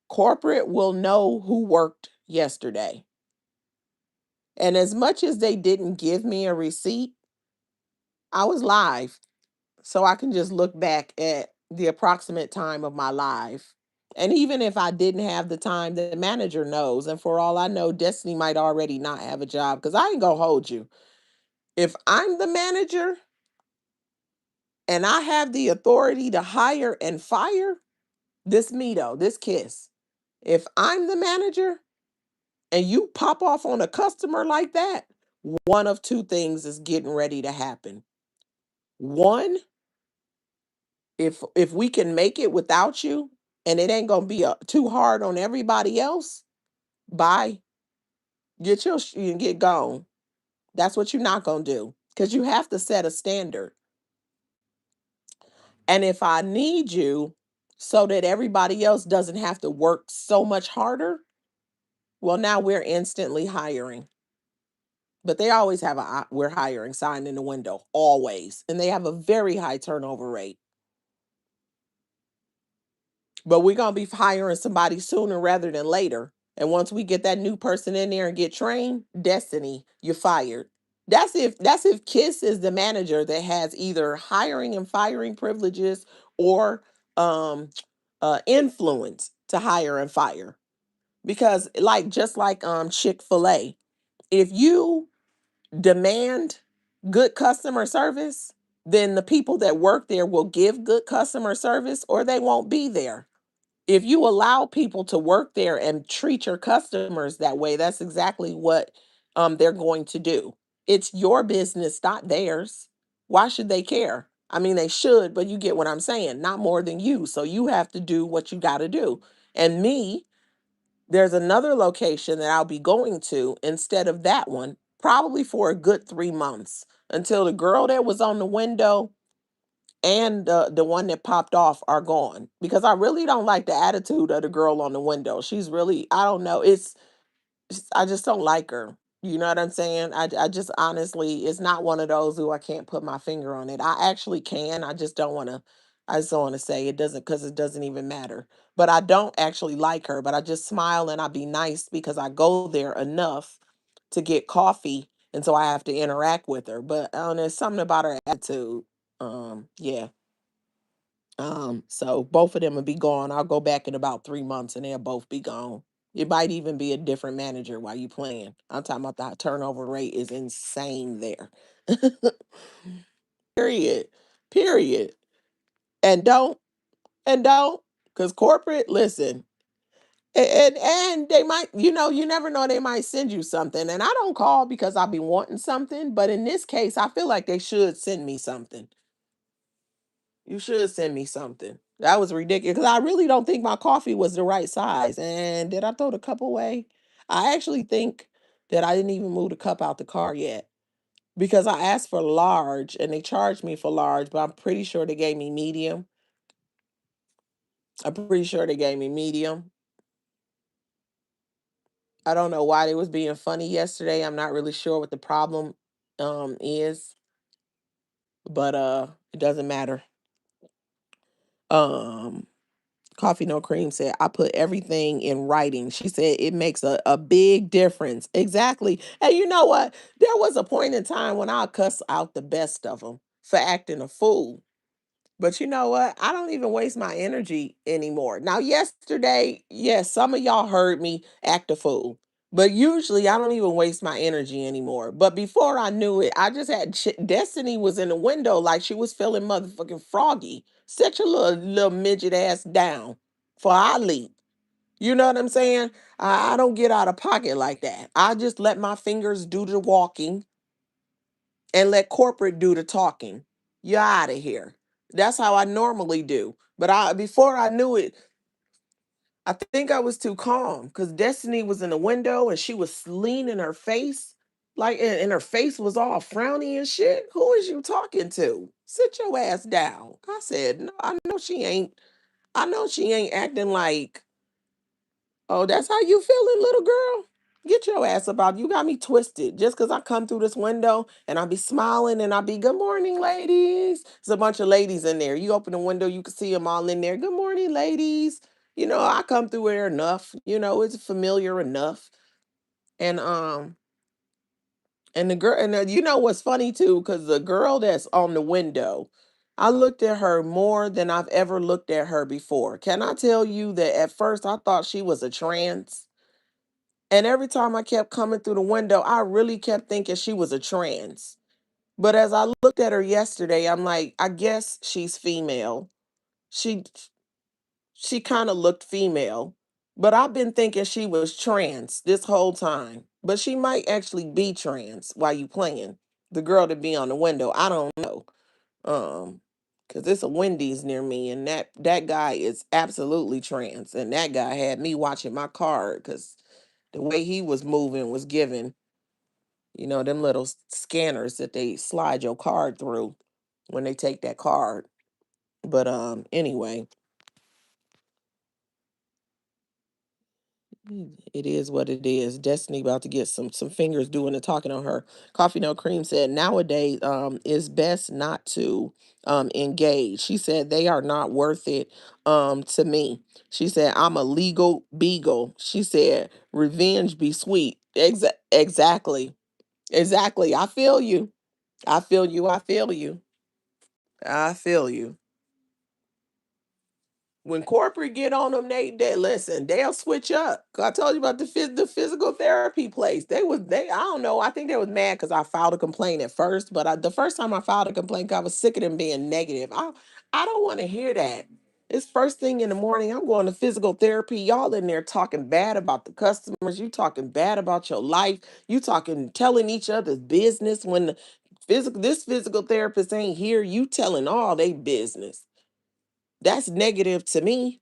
A: corporate will know who worked yesterday. And as much as they didn't give me a receipt, I was live. So I can just look back at the approximate time of my live. And even if I didn't have the time, the manager knows. And for all I know, Destiny might already not have a job because I ain't gonna hold you. If I'm the manager and I have the authority to hire and fire, this me though, this Kiss. If I'm the manager and you pop off on a customer like that, one of two things is getting ready to happen. One, if we can make it without you and it ain't gonna be too hard on everybody else, bye. You can get gone. That's what you're not gonna do. Because you have to set a standard. And if I need you so that everybody else doesn't have to work so much harder, well, now we're instantly hiring. But they always have a we're hiring sign in the window, always. And they have a very high turnover rate. But we're gonna be hiring somebody sooner rather than later. And once we get that new person in there and get trained, destiny, you're fired. That's if Kiss is the manager that has either hiring and firing privileges or um influence to hire and fire. Because like just like Chick-fil-A, if you demand good customer service, then the people that work there will give good customer service or they won't be there. If you allow people to work there and treat your customers that way, that's exactly what they're going to do. It's your business, not theirs. Why should they care? I mean, they should, but you get what I'm saying. Not more than you. So you have to do what you got to do. And me, there's another location that I'll be going to instead of that one, probably for a good 3 months until the girl that was on the window and the one that popped off are gone, because I really don't like the attitude of the girl on the window. She's really, I don't know. I just don't like her. You know what I'm saying? I just honestly, it's not one of those who I can't put my finger on it. I actually can. I just don't want to. I just don't want to say it doesn't, because it doesn't even matter. But I don't actually like her. But I just smile and I be nice because I go there enough to get coffee, and so I have to interact with her. But there's something about her attitude. Yeah. So both of them will be gone. I'll go back in about 3 months and they'll both be gone. It might even be a different manager while you playing. I'm talking about the turnover rate is insane there. Period. Period. And don't and don't, because corporate, listen. And they might, you never know, they might send you something. And I don't call because I be wanting something, but in this case, I feel like they should send me something. You should send me something. That was ridiculous because I really don't think my coffee was the right size. And did I throw the cup away? I actually think that I didn't even move the cup out the car yet because I asked for large and they charged me for large, but I'm pretty sure they gave me medium. I'm pretty sure they gave me medium. I don't know why they was being funny yesterday. I'm not really sure what the problem is, but it doesn't matter. Um Coffee No Cream said, I put everything in writing. She said it makes a big difference. Exactly. And you know what? There was a point in time when I cuss out the best of them for acting a fool. But you know what? I don't even waste my energy anymore. Now, yesterday, yes, some of y'all heard me act a fool. But usually I don't even waste my energy anymore. But before I knew it, I just had Destiny was in the window like she was feeling motherfucking froggy. Set your little midget ass down for I leap. You know what I'm saying? I don't get out of pocket like that. I just let my fingers do the walking and let corporate do the talking. You're out of here. That's how I normally do. But I before I knew it, I think I was too calm because Destiny was in the window and she was leaning her face, like, and her face was all frowny and shit. Who is you talking to? Sit your ass down. I said, no, I know she ain't. I know she ain't acting like, oh, that's how you feeling, little girl? Get your ass about. You got me twisted. Just because I come through this window and I be smiling and I be, good morning, ladies. There's a bunch of ladies in there. You open the window, you can see them all in there. Good morning, ladies. I come through there enough. It's familiar enough. And and the girl, and you know what's funny too, because the girl that's on the window, I looked at her more than I've ever looked at her before. Can I tell you that at first I thought she was a trans? And every time I kept coming through the window, I really kept thinking she was a trans. But as I looked at her yesterday, I'm like, I guess she's female. She she kind of looked female, but I've been thinking she was trans this whole time. But she might actually be trans while you playing. The girl to be on the window, I don't know. Cause it's a Wendy's near me, and that guy is absolutely trans, and that guy had me watching my card because The way he was moving was giving, them little scanners that they slide your card through when they take that card. But anyway, it is what it is. Destiny about to get some fingers doing the talking on her. Coffee No Cream said nowadays is best not to engage. She said they are not worth it to me. She said I'm a legal beagle. She said revenge be sweet. Exactly. Exactly. I feel you. I feel you. I feel you. I feel you. When corporate get on them, they listen. They'll switch up. 'Cause I told you about the physical therapy place. They I don't know. I think they was mad because I filed a complaint at first. But the first time I filed a complaint, 'cause I was sick of them being negative. I don't want to hear that. It's first thing in the morning. I'm going to physical therapy. Y'all in there talking bad about the customers. You talking bad about your life. You talking telling each other's business when the physical therapist ain't here. You telling all they business. That's negative to me.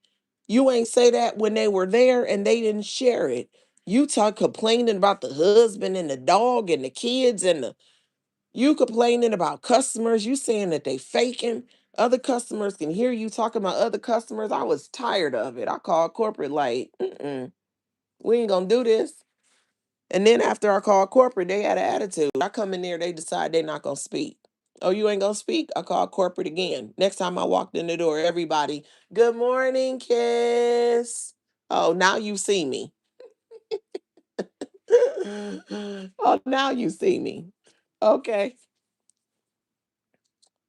A: You ain't say that when they were there and they didn't share it. You talk complaining about the husband and the dog and the kids and you complaining about customers. You saying that they faking. Other customers can hear you talking about other customers. I was tired of it. I called corporate like, we ain't gonna do this. And then after I called corporate, they had an attitude. I come in there, they decide they're not gonna speak. Oh, you ain't gonna speak? I call corporate again. Next time I walked in the door, everybody, good morning, Kiss. Oh, now you see me. Oh, now you see me. Okay.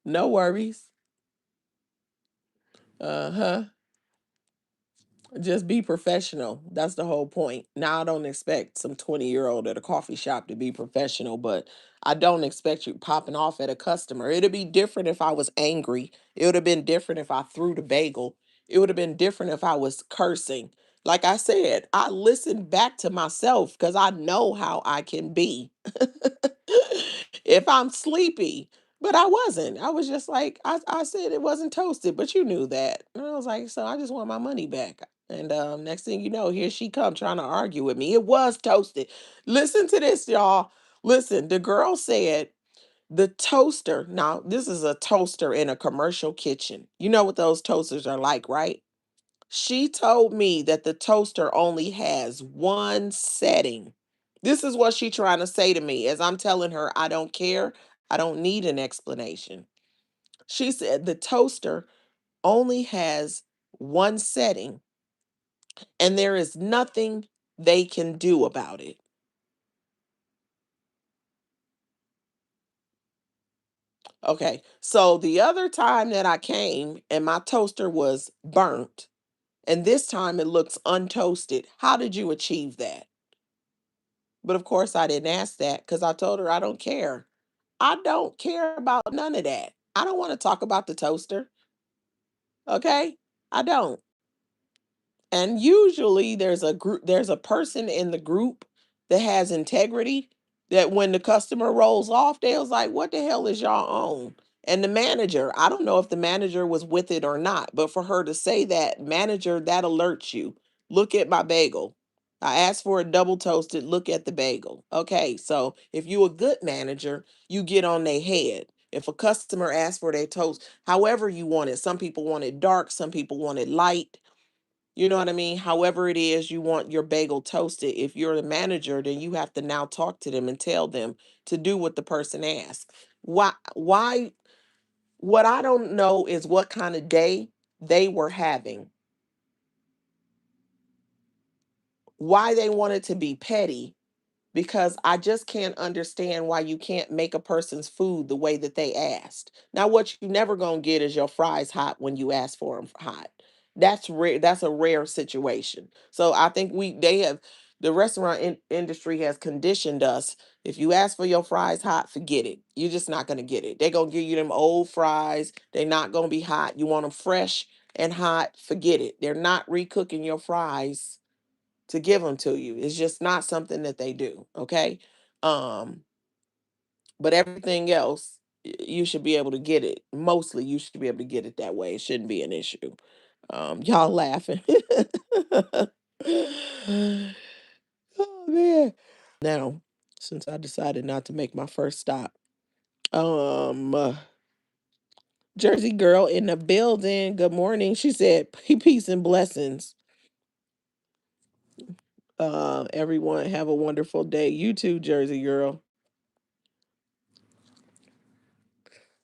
A: No worries. Uh-huh. Just be professional. That's the whole point. Now I don't expect some 20-year-old at a coffee shop to be professional, but I don't expect you popping off at a customer. It'd be different if I was angry. It would have been different if I threw the bagel. It would have been different if I was cursing. Like I said, I listened back to myself because I know how I can be. If I'm sleepy, but I wasn't. I was just like, I said it wasn't toasted, but you knew that. And I was like, so I just want my money back. And next thing you know, here she come trying to argue with me. It was toasted. Listen to this, y'all. Listen, the girl said the toaster. Now, this is a toaster in a commercial kitchen. You know what those toasters are like, right? She told me that the toaster only has one setting. This is what she trying to say to me as I'm telling her I don't care. I don't need an explanation. She said the toaster only has one setting and there is nothing they can do about it. Okay. So the other time that I came and my toaster was burnt and this time it looks untoasted, how did you achieve that? But of course, I didn't ask that because I told her I don't care. I don't care about none of that. I don't want to talk about the toaster. Okay. I don't. And usually there's a person in the group that has integrity that when the customer rolls off, they was like, what the hell is y'all on? And the manager, I don't know if the manager was with it or not, but for her to say that, manager, that alerts you. Look at my bagel. I asked for a double toasted. Look at the bagel. Okay, so if you a good manager, you get on their head. If a customer asks for their toast, however you want it, some people want it dark, some people want it light. You know what I mean? However it is you want your bagel toasted, if you're the manager, then you have to now talk to them and tell them to do what the person asks. Why what I don't know is what kind of day they were having. Why they wanted to be petty because I just can't understand why you can't make a person's food the way that they asked. Now, what you never gonna get is your fries hot when you ask for them hot. That's rare. That's a rare situation. So I think the restaurant industry has conditioned us. If you ask for your fries hot, forget it. You're just not gonna get it. They're gonna give you them old fries. They're not gonna be hot. You want them fresh and hot. Forget it. They're not recooking your fries to give them to you. It's just not something that they do. Okay. Um, but everything else, you should be able to get it. Mostly you should be able to get it that way. It shouldn't be an issue. Y'all laughing. man. Now, since I decided not to make my first stop, um, uh, Jersey girl in the building. Good morning. She said, Peace and blessings. Everyone have a wonderful day. You too, Jersey girl."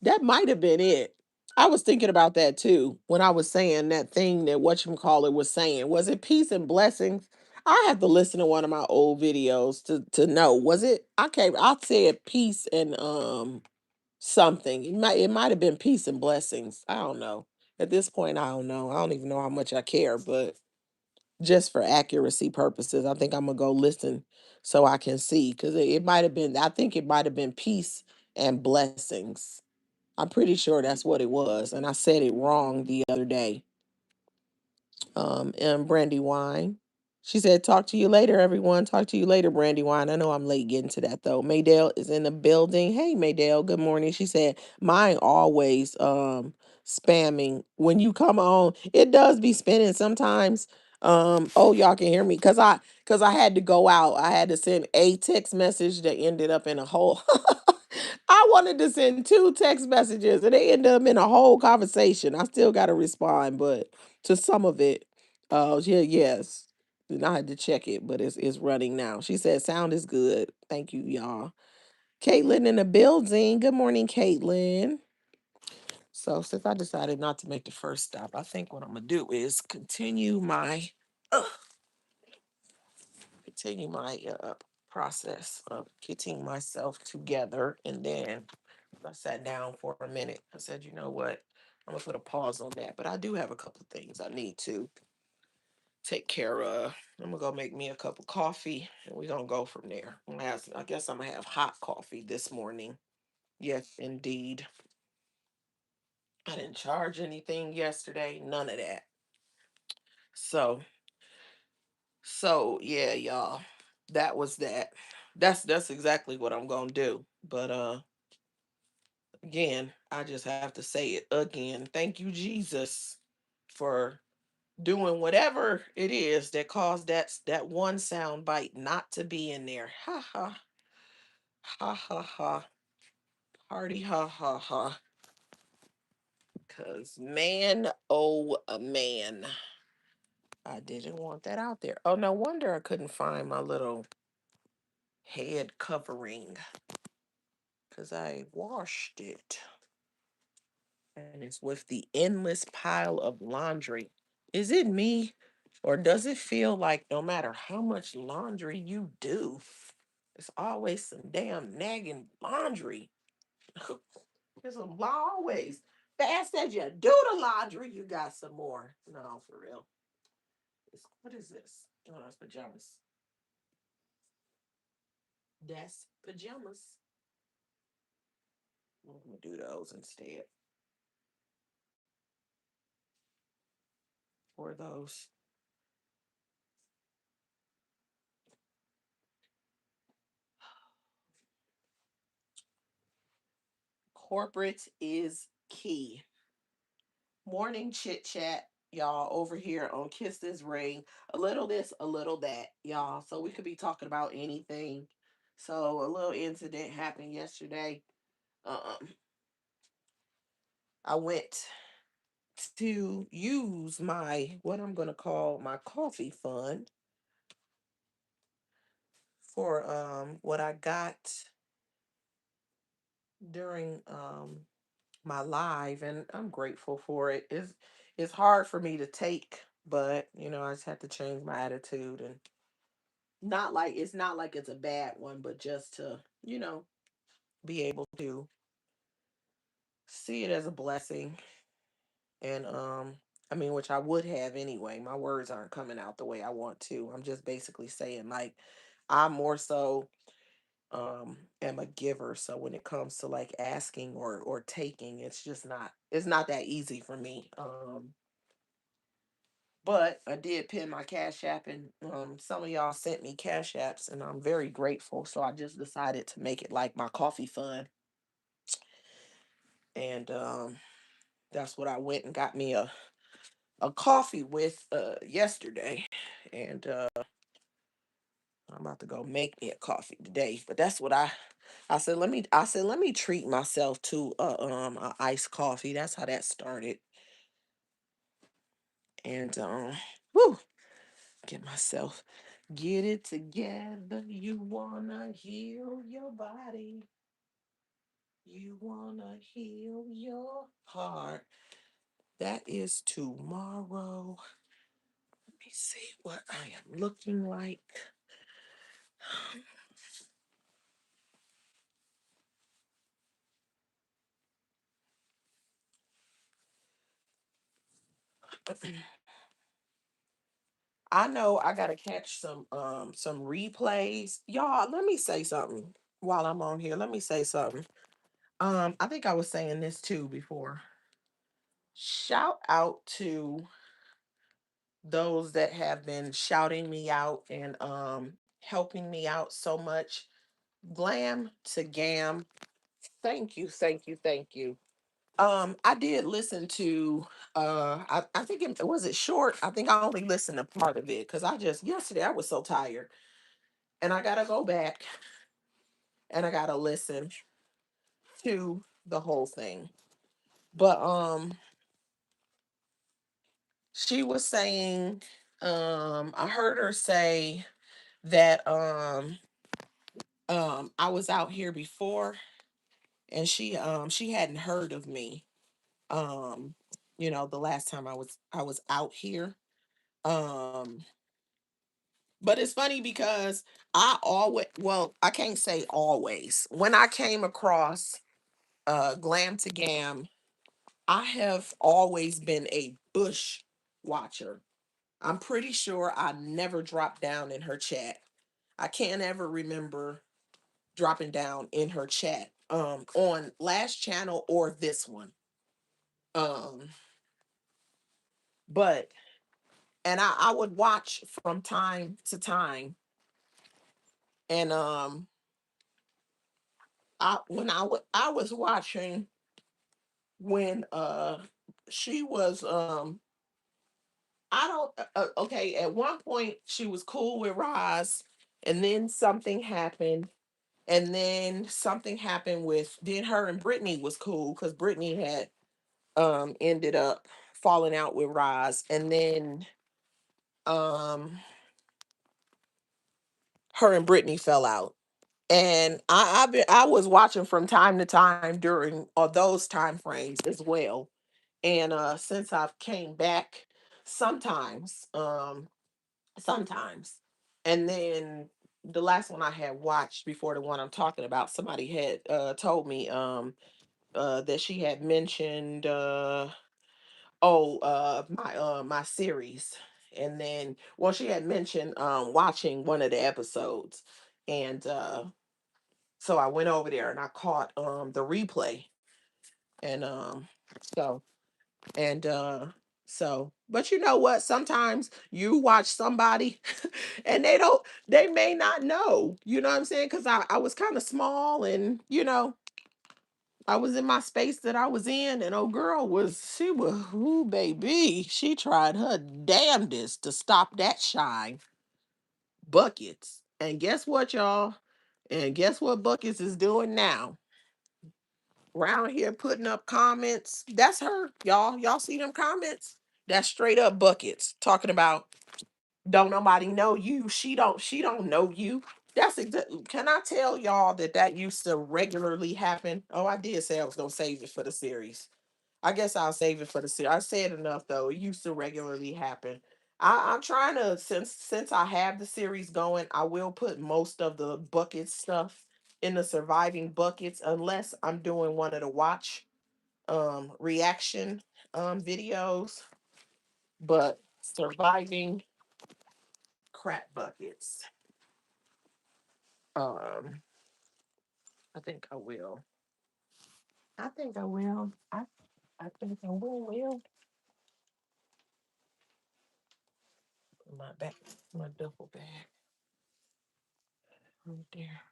A: That might have been it. I was thinking about that too when I was saying that thing that whatchamacallit was saying. Was it peace and blessings? I have to listen to one of my old videos to know. Was it? I can't. I said peace and something. It might have been peace and blessings. I don't know. At this point, I don't know. I don't even know how much I care, but just for accuracy purposes, I think I'm gonna go listen so I can see because it might have been. I think it might have been peace and blessings. I'm pretty sure that's what it was, and I said it wrong the other day. And Brandywine. She said, "Talk to you later, everyone. Talk to you later, Brandywine." I know I'm late getting to that though. Maydale is in the building. Hey, Maydale. Good morning. She said, "Mine always spamming when you come on. It does be spinning sometimes." Oh, y'all can hear me because I had to go out. I had to send a text message that ended up in a whole. I wanted to send two text messages and they ended up in a whole conversation. I still got to respond, but to some of it. Oh, yeah, yes. And I had to check it, but it's running now. She said sound is good. Thank you, y'all. Caitlin in the building. Good morning, Caitlin. So since I decided not to make the first stop, I think what I'm gonna do is uh, continue my process of getting myself together, and then I sat down for a minute. I said, you know what? I'm gonna put a pause on that, but I do have a couple of things I need to take care of. I'm gonna go make me a cup of coffee and we're gonna go from there. I guess I'm gonna have hot coffee this morning. Yes, indeed. I didn't charge anything yesterday, none of that. So, so yeah, y'all. That was that. That's exactly what I'm gonna do. But again, I just have to say it again. Thank you, Jesus, for doing whatever it is that caused that one sound bite not to be in there. Ha ha ha ha ha. Party ha ha ha. Cause man, oh man, I didn't want that out there. Oh, no wonder I couldn't find my little head covering because I washed it. And it's with the endless pile of laundry. Is it me? Or does it feel like no matter how much laundry you do, it's always some damn nagging laundry? There's always. Fast as you do the laundry, you got some more. No, for real. What is this? Oh, that's pajamas. That's pajamas. I'm gonna do those instead. Or those. Corporate is key. Morning chit chat, y'all, over here on Kiss This Ring. A little this, a little that, y'all. So we could be talking about anything. So a little incident happened yesterday. Um, I went to use my what I'm gonna call my coffee fund for what I got during my live, and I'm grateful for it. It's hard for me to take, but I just have to change my attitude, and not like it's a bad one, but just to be able to see it as a blessing. And I mean, which I would have anyway. My words aren't coming out the way I want to. I'm just basically saying, like, I'm more so am a giver. So when it comes to like asking or taking, it's not that easy for me. But I did pin my Cash App, and some of y'all sent me Cash Apps, and I'm very grateful. So I just decided to make it like my coffee fund, and that's what I went and got me a coffee with yesterday, and I'm about to go make me a coffee today, but that's what let me treat myself to a iced coffee. That's how that started. And whew, get myself get it together. You wanna heal your body. You wanna heal your heart. That is tomorrow. Let me see what I am looking like. I know I gotta catch some replays. Y'all, let me say something while I'm on here. Let me say something. I think I was saying this too before. Shout out to those that have been shouting me out and helping me out so much. Glam to Gam. Thank you, thank you, thank you. I did listen to I think it was it short. I think I only listened to part of it because I just yesterday I was so tired. And I gotta go back and I gotta listen to the whole thing. But she was saying, I heard her say that I was out here before and she hadn't heard of me. Um, the last time I was out here. Um, but it's funny because I can't say always. When I came across Glam to Gam, I have always been a Bush watcher. I'm pretty sure I never dropped down in her chat. I can't ever remember dropping down in her chat on last channel or this one. Um but and I would watch from time to time and I was watching when she was I don't okay, at one point she was cool with Roz and then something happened and then something happened with then her and Brittany was cool cuz Brittany had ended up falling out with Roz and then um her and Brittany fell out. And I was watching from time to time during those time frames as well. And since I've came back sometimes sometimes. And then the last one I had watched before the one I'm talking about, somebody had told me that she had mentioned my series. And then well she had mentioned watching one of the episodes. And so I went over there and I caught the replay. And so and but you know what? Sometimes you watch somebody and they may not know. You know what I'm saying? Because I was kind of small and I was in my space that I was in, and old girl she was, ooh, baby. She tried her damnedest to stop that shine. Buckets. And guess what, y'all? And guess what Buckets is doing now? Around here putting up comments. That's her, y'all. Y'all see them comments? That's straight up Buckets talking about don't nobody know you. She don't know you. That's exactly. Can I tell y'all that used to regularly happen? Oh, I did say I was gonna save it for the series. I guess I'll save it for the series. I said enough though. It used to regularly happen. I'm trying to since I have the series going, I will put most of the bucket stuff in the surviving buckets unless I'm doing one of the watch reaction videos. But surviving crap buckets. Um, I think I will. I think I will. I think I will. My back, my duffel bag, right there.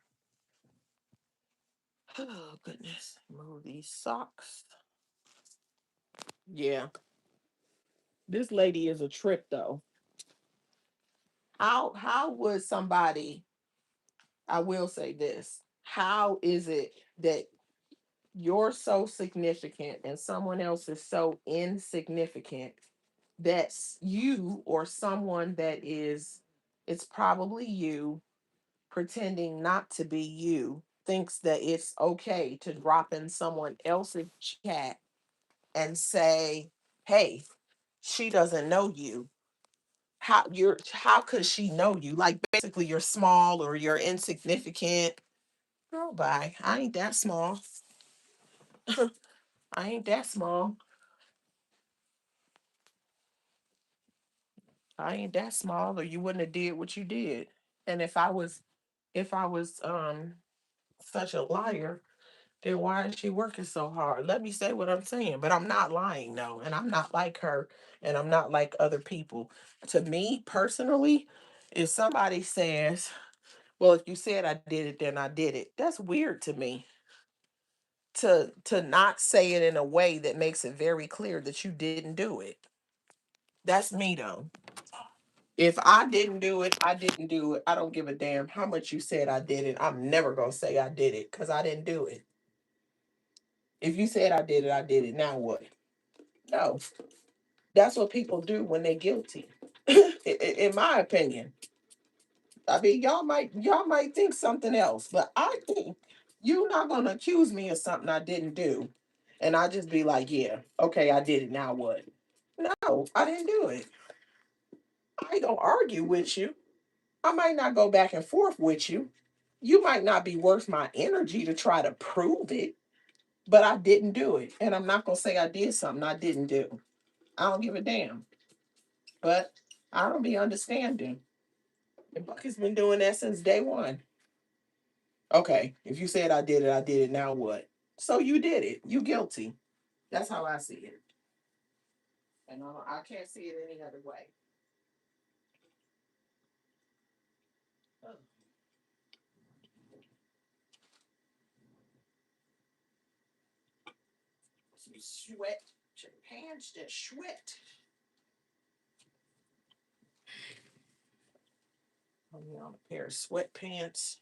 A: Oh goodness, move these socks. Yeah, this lady is a trip though. How would somebody? I will say this. How is it that you're so significant and someone else is so insignificant that you or someone that is, it's probably you pretending not to be you, thinks that it's okay to drop in someone else's chat and say, hey, she doesn't know you. How could she know you? Like basically you're small or you're insignificant. Girl, bye. I ain't that small. I ain't that small. I ain't that small, or you wouldn't have did what you did. And if I was such a liar, then why is she working so hard? Let me say what I'm saying, but I'm not lying, no, and I'm not like her, and I'm not like other people. To me personally, if somebody says, well, if you said I did it, then I did it. That's weird to me. To not say it in a way that makes it very clear that you didn't do it. That's me though. If I didn't do it, I didn't do it. I don't give a damn how much you said I did it. I'm never gonna say I did it because I didn't do it. If you said I did it, I did it. Now what? No. That's what people do when they're guilty. In my opinion. I mean, y'all might think something else, but I think you're not gonna accuse me of something I didn't do. And I just be like, yeah, okay, I did it. Now what? No, I didn't do it. I ain't gonna argue with you. I might not go back and forth with you. You might not be worth my energy to try to prove it, but I didn't do it. And I'm not gonna say I did something I didn't do. I don't give a damn. But I don't be understanding. And Bucky's been doing that since day one. Okay, if you said I did it, I did it. Now what? So you did it. You guilty. That's how I see it. And I can't see it any other way. Oh, some sweat. Your pants just sweat. I'm on a pair of sweatpants.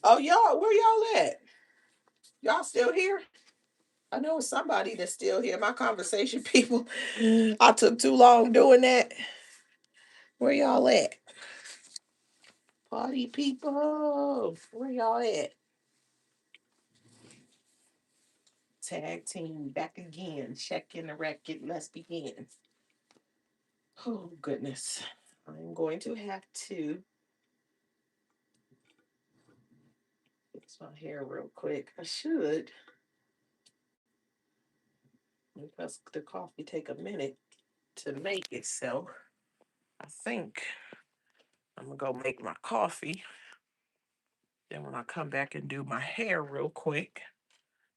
A: Oh, y'all, where y'all at? Y'all still here? I know it's somebody that's still here. My conversation people. I took too long doing that. Where y'all at? Party people. Where y'all at? Tag team back again. Check in the record. Let's begin. Oh, goodness. I'm going to have to fix my hair real quick. I should, because the coffee take a minute to make it. So I think I'm going to go make my coffee. Then when I come back and do my hair real quick,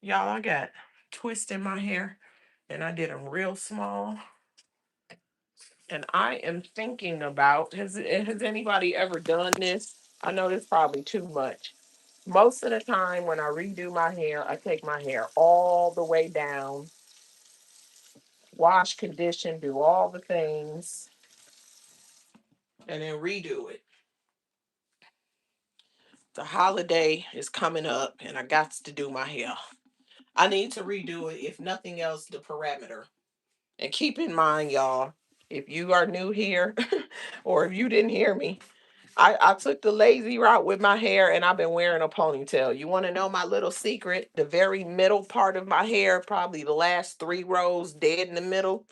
A: y'all, I got twists in my hair and I did them real small. And I am thinking about, has anybody ever done this? I know this is probably too much. Most of the time when I redo my hair, I take my hair all the way down, wash, condition, do all the things, and then redo it. The holiday is coming up and I got to do my hair. I need to redo it, if nothing else, the parameter. And keep in mind, y'all, if you are new here or if you didn't hear me, I took the lazy route with my hair and I've been wearing a ponytail. You want to know my little secret? The very middle part of my hair, probably the last 3 rows dead in the middle,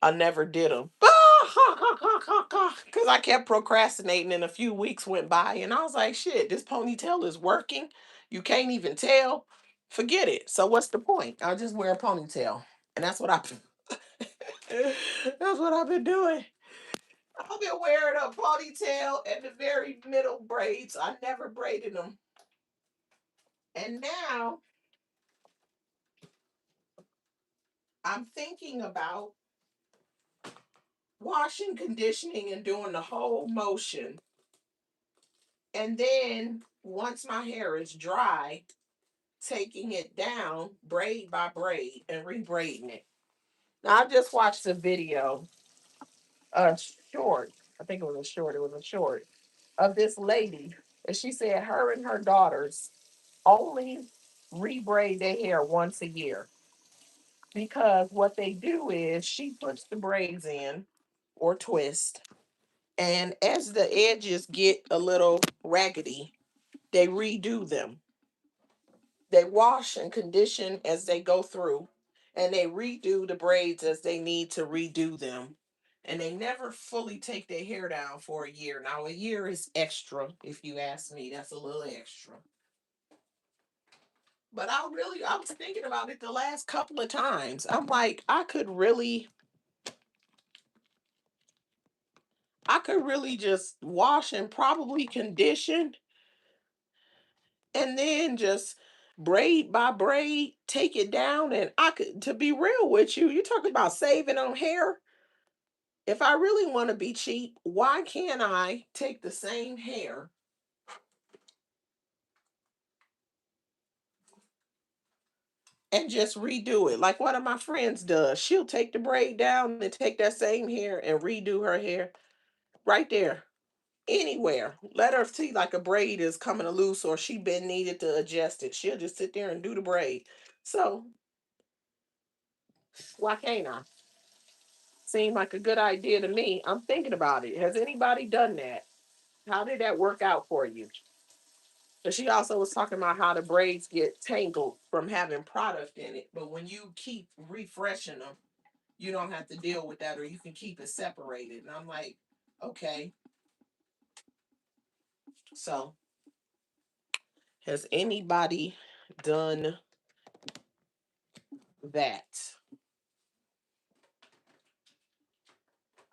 A: I never did them. Because I kept procrastinating and a few weeks went by and I was like, shit, this ponytail is working. You can't even tell. Forget it. So what's the point? I'll just wear a ponytail. And that's what that's what I've been doing. I've been wearing a ponytail and the very middle braids. I never braided them. And now I'm thinking about washing, conditioning, and doing the whole motion. And then once my hair is dry, taking it down braid by braid and rebraiding it. Now, I just watched a video, a short, I think it was a short of this lady. And she said her and her daughters only rebraid their hair once a year because what they do is she puts the braids in or twist, and as the edges get a little raggedy, they redo them. They wash and condition as they go through, and they redo the braids as they need to redo them. And they never fully take their hair down for a year. Now, a year is extra, if you ask me. That's a little extra. But I was thinking about it the last couple of times. I'm like, I could really just wash and probably condition and then just braid by braid take it down, and I could, to be real with you, you talking about saving on hair. If I really want to be cheap, why can't I take the same hair and just redo it like one of my friends does? She'll take the braid down and take that same hair and redo her hair right there, anywhere. Let her see like a braid is coming loose or she been needed to adjust it. She'll just sit there and do the braid. So why can't I? Seemed like a good idea to me. I'm thinking about it. Has anybody done that? How did that work out for you? But she also was talking about how the braids get tangled from having product in it. But when you keep refreshing them, you don't have to deal with that, or you can keep it separated. And I'm like, okay. So has anybody done that?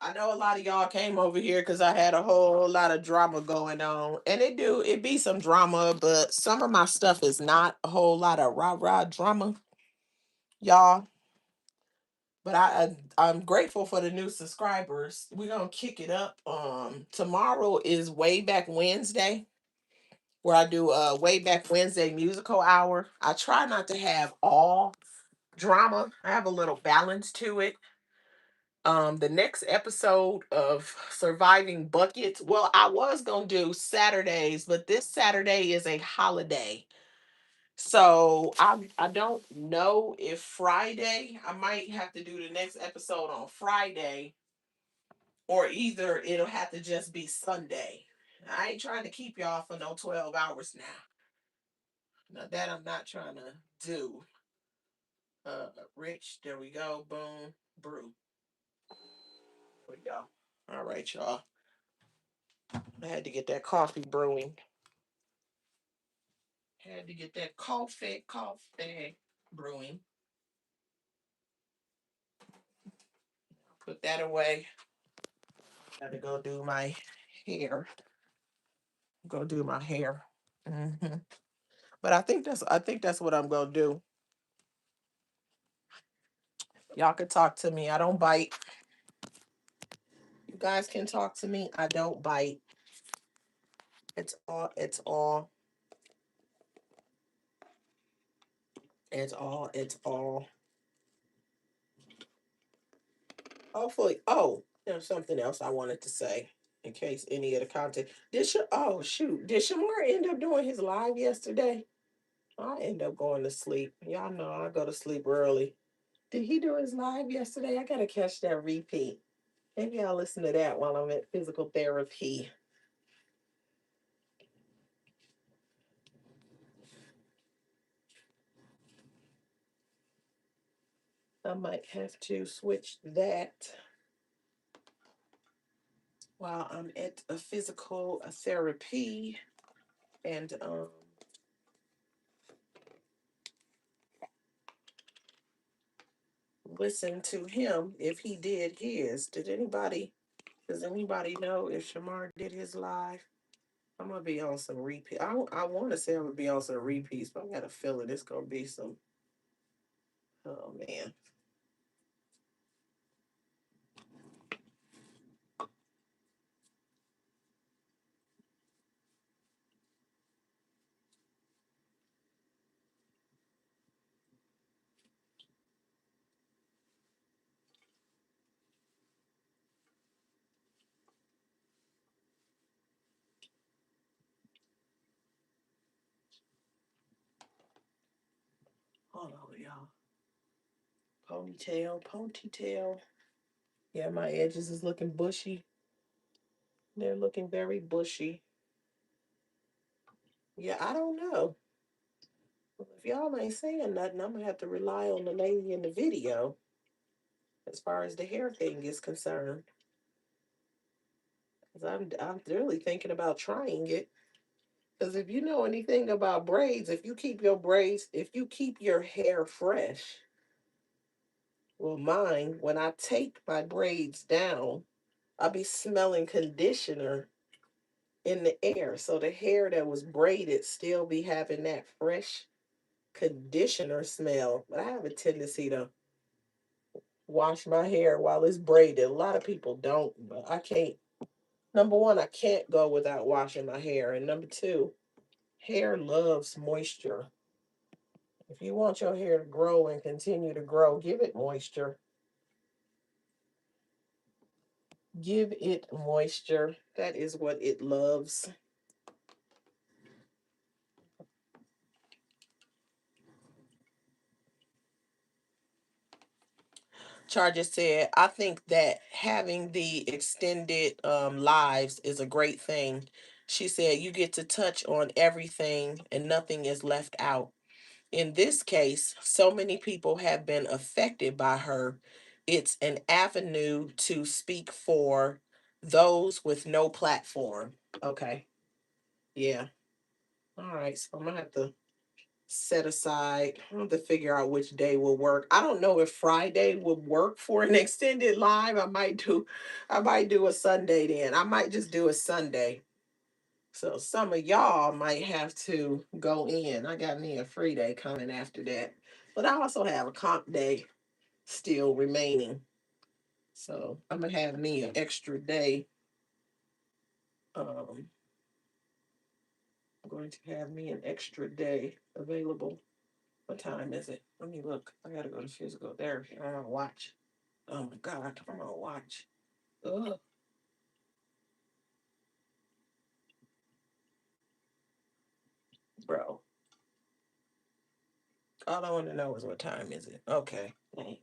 A: I know a lot of y'all came over here because I had a whole lot of drama going on. And it be some drama, but some of my stuff is not a whole lot of rah-rah drama, y'all. But I'm grateful for the new subscribers. We're gonna kick it up. Tomorrow is Way Back Wednesday, where I do a Way Back Wednesday musical hour. I try not to have all drama. I have a little balance to it. The next episode of Surviving Buckets, well, I was gonna do Saturdays, but this Saturday is a holiday. So I don't know if Friday, I might have to do the next episode on Friday, or either it'll have to just be Sunday. I ain't trying to keep y'all for no 12 hours now. Now that I'm not trying to do. Rich, there we go. Boom, brew. There we go. All right, y'all. I had to get that coffee brewing. Had to get that coffee brewing. Put that away. Got to go do my hair. Go do my hair. Hmm. But I think that's what I'm gonna do. Y'all can talk to me. I don't bite. You guys can talk to me. I don't bite. It's all. Hopefully. Oh, there's something else I wanted to say in case any of the content. Oh shoot. Did Shamar end up doing his live yesterday? I end up going to sleep. Y'all know I go to sleep early. Did he do his live yesterday? I gotta catch that repeat. Maybe I'll listen to that while I'm at physical therapy. I might have to switch that while I'm at a physical therapy and listen to him if he did his. Does anybody know if Shamar did his live? I'm gonna be on some repeat. I want to say I'm gonna be on some repeats, but I got a feeling it's gonna be some. Oh man. Hold on, y'all. Ponytail, ponytail. Yeah, my edges is looking bushy. They're looking very bushy. Yeah, I don't know. If y'all ain't saying nothing, I'm gonna have to rely on the lady in the video as far as the hair thing is concerned. Cause I'm really thinking about trying it. Because if you know anything about braids, if you keep your hair fresh, well, mine, when I take my braids down, I'll be smelling conditioner in the air. So the hair that was braided still be having that fresh conditioner smell. But I have a tendency to wash my hair while it's braided. A lot of people don't, but I can't. Number one, I can't go without washing my hair. And number two, hair loves moisture. If you want your hair to grow and continue to grow, give it moisture. Give it moisture. That is what it loves. Charger said, I think that having the extended lives is a great thing. She said, you get to touch on everything and nothing is left out. In this case, so many people have been affected by her. It's an avenue to speak for those with no platform. Okay. Yeah. All right. So I'm going to have to set aside. I have to figure out which day will work. I don't know if Friday would work for an extended live. I might do a Sunday then. I might just do a Sunday. So some of y'all might have to go in. I got me a free day coming after that. But I also have a comp day still remaining. So I'm gonna have me an extra day. I'm going to have me an extra day available. What time is it? Let me look. I gotta go to physical therapy. I'm gonna watch. Oh my God, I'm gonna watch. Ugh, bro. All I want to know is what time is it? Okay. Dang.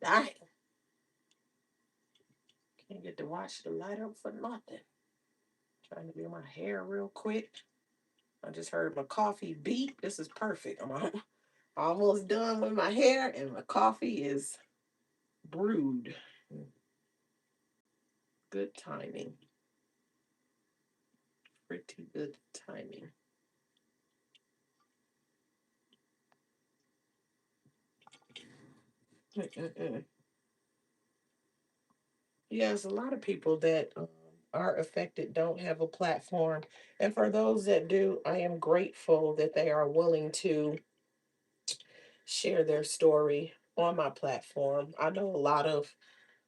A: Dang. Can't get to watch the light up for nothing. Trying to do my hair real quick. I just heard my coffee beep. This is perfect. I'm almost done with my hair, and my coffee is brewed. Good timing. Pretty good timing. Mm-mm-mm. Yes, a lot of people that are affected don't have a platform. And for those that do, I am grateful that they are willing to share their story on my platform. I know a lot of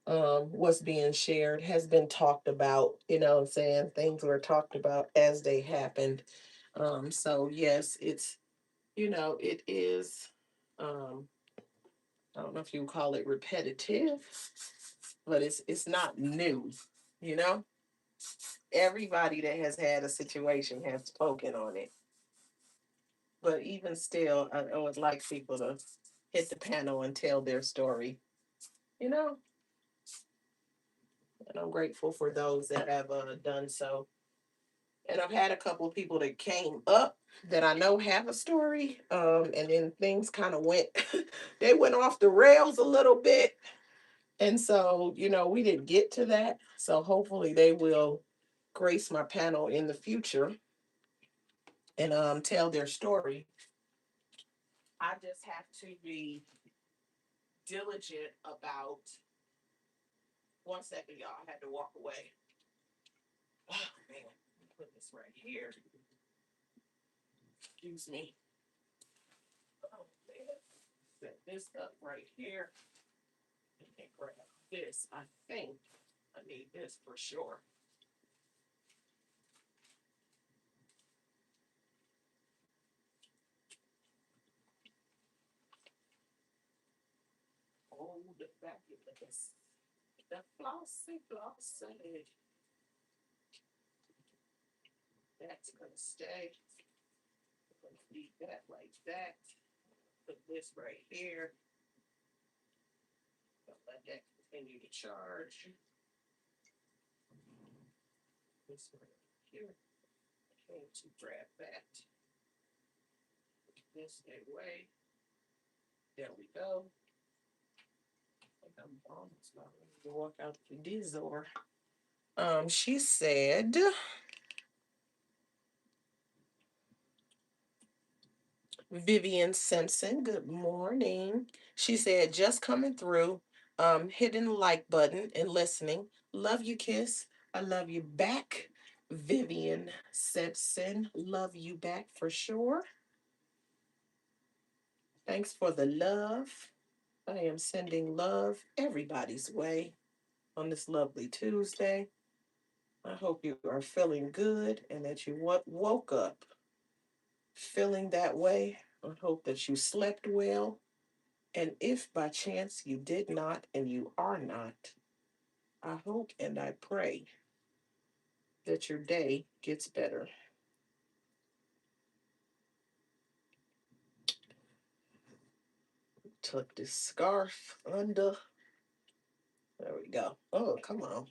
A: what's being shared has been talked about, you know what I'm saying? Things were talked about as they happened. So yes, it is, um, I don't know if you call it repetitive, but it's not new, you know? Everybody that has had a situation has spoken on it. But even still, I would like people to hit the panel and tell their story, you know? And I'm grateful for those that have done so. And I've had a couple of people that came up that I know have a story. And then things kind of went, they went off the rails a little bit. And so, we didn't get to that. So hopefully they will grace my panel in the future and tell their story. I just have to be diligent about. One second, y'all. I had to walk away. Oh man, put this right here. Excuse me. Oh man, set this up right here. And grab this. I think I need this for sure. Hold it back in this. The flossy flossy. That's gonna stay. I'm gonna leave that like that. Put this right here. Let that continue to charge. This right here. Okay, to grab that. This away. There we go. I'm almost about ready to walk out the door. She said, Vivian Simpson, good morning. She said, just coming through, hitting the like button and listening. Love you, Kiss. I love you back. Vivian Simpson, love you back for sure. Thanks for the love. I am sending love everybody's way on this lovely Tuesday. I hope you are feeling good and that you woke up feeling that way. I hope that you slept well. And if by chance you did not and you are not, I hope and I pray that your day gets better. Tuck this scarf under. There we go. Oh, come on.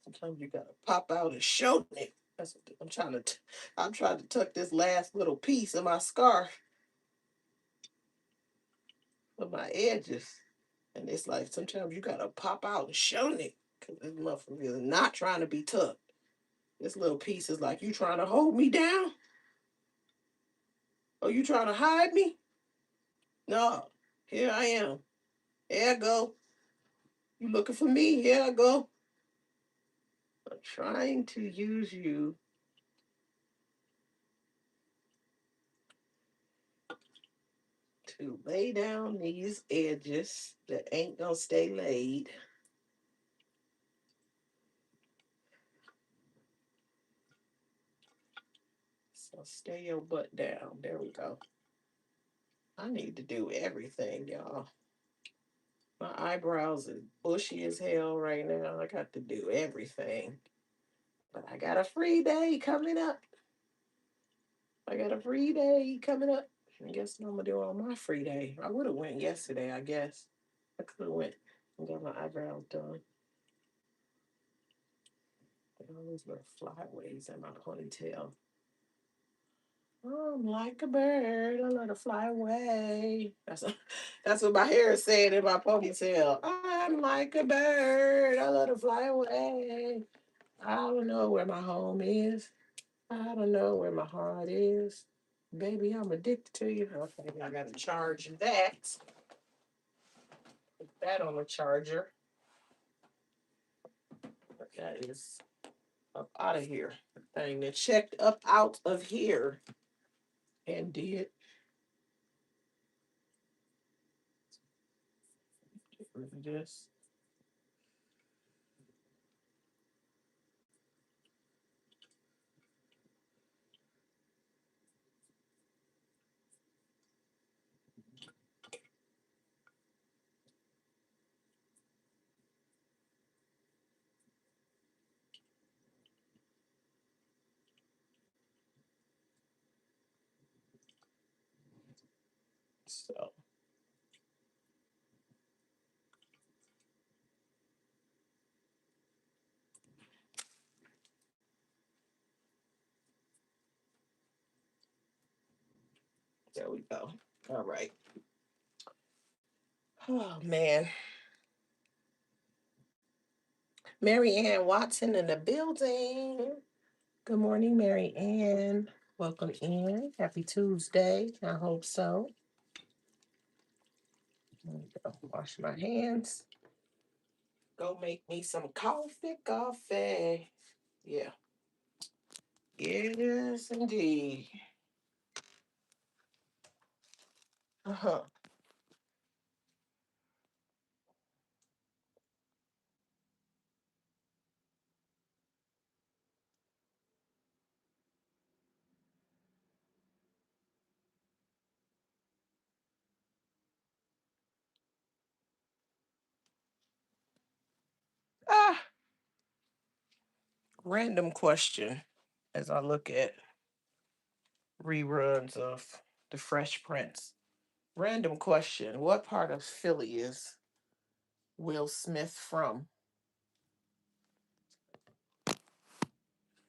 A: Sometimes you gotta pop out and show it. That's what I'm trying to. I'm trying to tuck this last little piece of my scarf of my edges, and it's like sometimes you gotta pop out and show it because this motherfucker is not trying to be tucked. This little piece is like you trying to hold me down. Or you trying to hide me? No. Here I am. Here I go. You looking for me? Here I go. I'm trying to use you to lay down these edges that ain't gonna stay laid. So stay your butt down. There we go. I need to do everything, y'all. My eyebrows are bushy as hell right now. I got to do everything. But I got a free day coming up. I got a free day coming up. I guess what I'm gonna do on my free day. I would have went yesterday, I guess. I could have went and got my eyebrows done. All these little flyaways in my ponytail. I'm like a bird, I love to fly away. That's what my hair is saying in my ponytail. I'm like a bird, I love to fly away. I don't know where my home is. I don't know where my heart is. Baby, I'm addicted to you. Okay, I gotta charge that. Put that on the charger. That is up out of here. The thing that checked up out of here and did. Get rid of this. So there we go. All right. Oh man. Mary Ann Watson in the building. Good morning, Mary Ann. Welcome in. Happy Tuesday. I hope so. Wash my hands. Go make me some coffee. Yeah. Yes, indeed. Uh-huh. Ah, random question as I look at reruns of The Fresh Prince. Random question. What part of Philly is Will Smith from?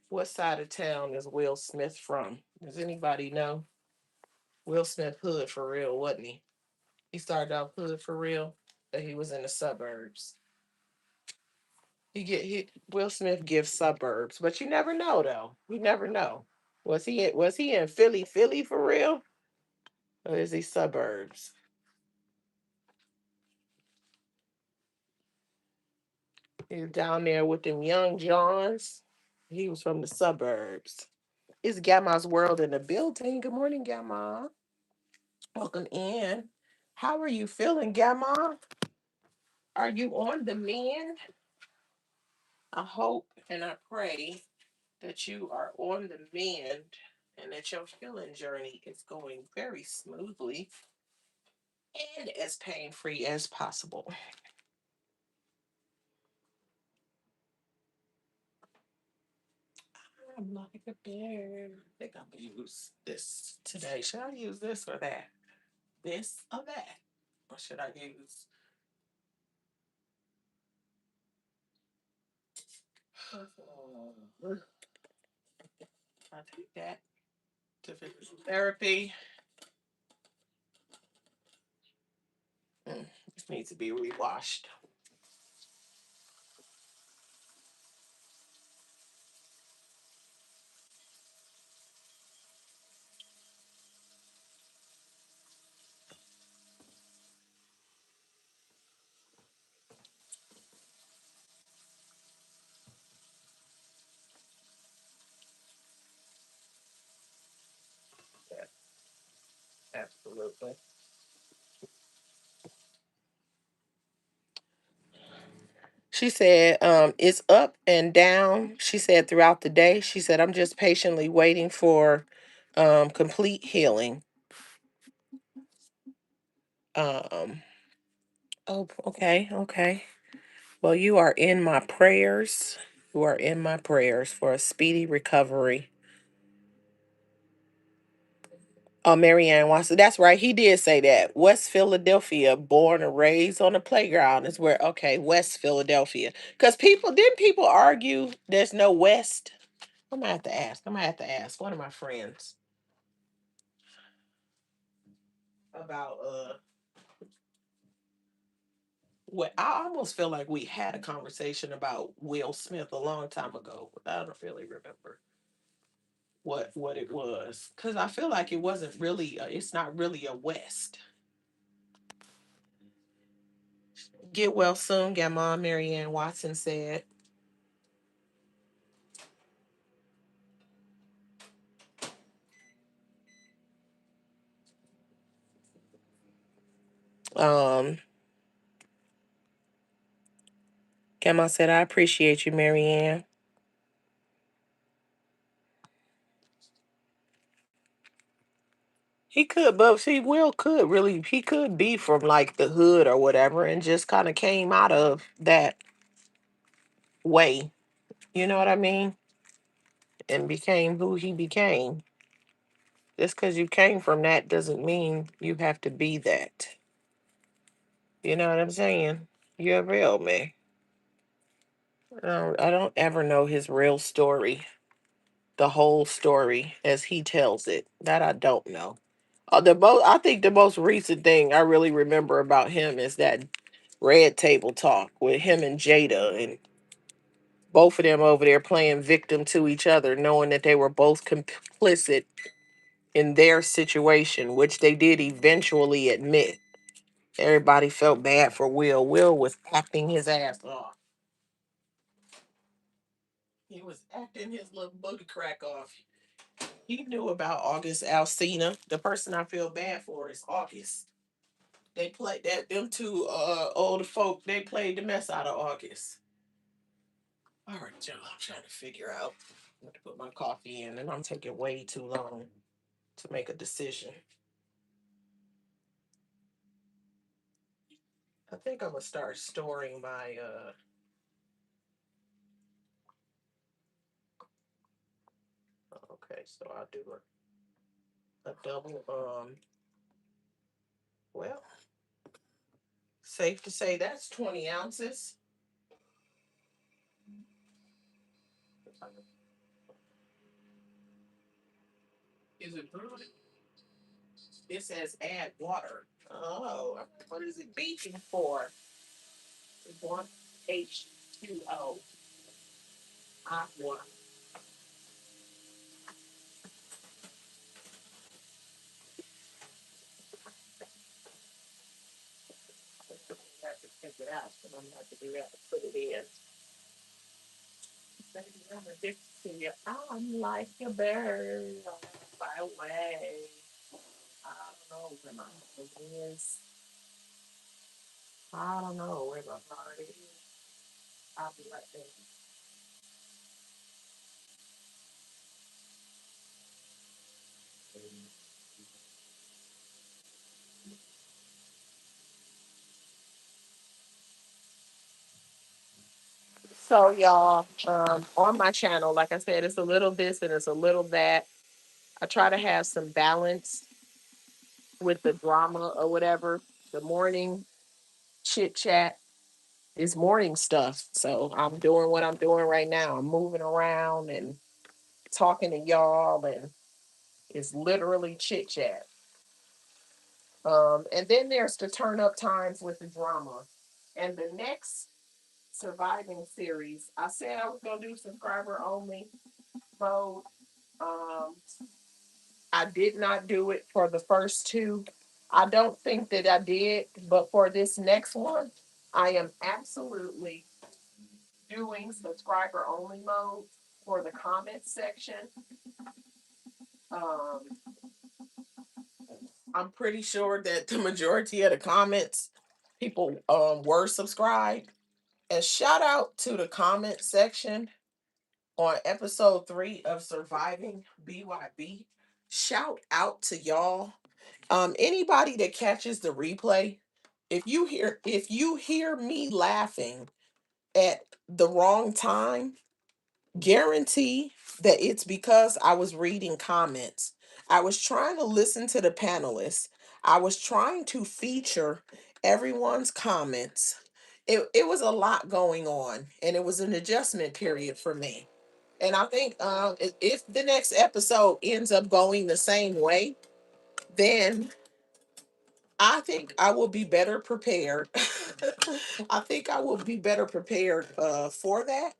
A: What side of town is Will Smith from? Does anybody know? Will Smith hood for real, wasn't he? He started off hood for real, but he was in the suburbs. Will Smith gives suburbs, but you never know though. You never know. Was he in Philly for real? Or is he suburbs? He was down there with them young Johns. He was from the suburbs. It's Gamma's World in the building. Good morning, Gamma. Welcome in. How are you feeling, Gamma? Are you on the mend? I hope and I pray that you are on the mend and that your healing journey is going very smoothly and as pain free as possible. I'm like a bear. I think I'm gonna use this today. Should I use this or that? This or that? Or should I use? I take that to physical therapy. This needs to be rewashed. Yeah, absolutely. She said, it's up and down. She said throughout the day. She said, I'm just patiently waiting for complete healing. Um, oh, okay, okay. Well, you are in my prayers. You are in my prayers for a speedy recovery. Oh, Marianne Watson. That's right. He did say that. West Philadelphia, born and raised on the playground, is where, okay, West Philadelphia. Because didn't people argue there's no West? I'm going to have to ask. I'm going to have to ask one of my friends about what I almost feel like we had a conversation about Will Smith a long time ago, but I don't really remember what it was because I feel like it wasn't really it's not really a West. Get well soon, Grandma Marianne Watson said. Um, Grandma said, I appreciate you, Marianne. He could, but see, Will could really, he could be from like the hood or whatever and just kind of came out of that way. You know what I mean? And became who he became. Just because you came from that doesn't mean you have to be that. You know what I'm saying? You're real, man. I don't ever know his real story, the whole story as he tells it. That I don't know. I think the most recent thing I really remember about him is that red table talk with him and Jada, and both of them over there playing victim to each other, knowing that they were both complicit in their situation, which they did eventually admit. Everybody felt bad for Will. Will was acting his ass off. He was acting his little booty crack off. He knew about August Alsina. The person I feel bad for is August. They played that them two older folk, they played the mess out of August. All right, Joe, I'm trying to figure out what to put my coffee in, and I'm taking way too long to make a decision. I think I'm gonna start storing my okay, so I'll do a double Well, safe to say that's 20 ounces. Is it brewed? It says add water. Oh, what is it beeping for? It wants H2O. Hot water. I have to take it out, but I'm not to do that. Put it in. Baby, I'm addicted to you. I'm like a bird. Fly away. I don't know where my heart is. I don't know where my heart is. I'll be right there. So y'all, on my channel, like I said, it's a little this and it's a little that. I try to have some balance with the drama or whatever. The morning chit chat is morning stuff. So I'm doing what I'm doing right now. I'm moving around and talking to y'all, and it's literally chit chat. And then there's the turn up times with the drama. And the next surviving series, I said I was gonna do subscriber only mode. Um, I did not do it for the first two. I don't think that I did, but for this next one, I am absolutely doing subscriber only mode for the comments section. Um, I'm pretty sure that the majority of the comments people were subscribed. And shout out to the comment section on episode 3 of Surviving BYB. Shout out to y'all. Anybody that catches the replay, if you hear me laughing at the wrong time, guarantee that it's because I was reading comments. I was trying to listen to the panelists. I was trying to feature everyone's comments. It was a lot going on, and it was an adjustment period for me. And I think if the next episode ends up going the same way, then I think I will be better prepared. I think I will be better prepared for that.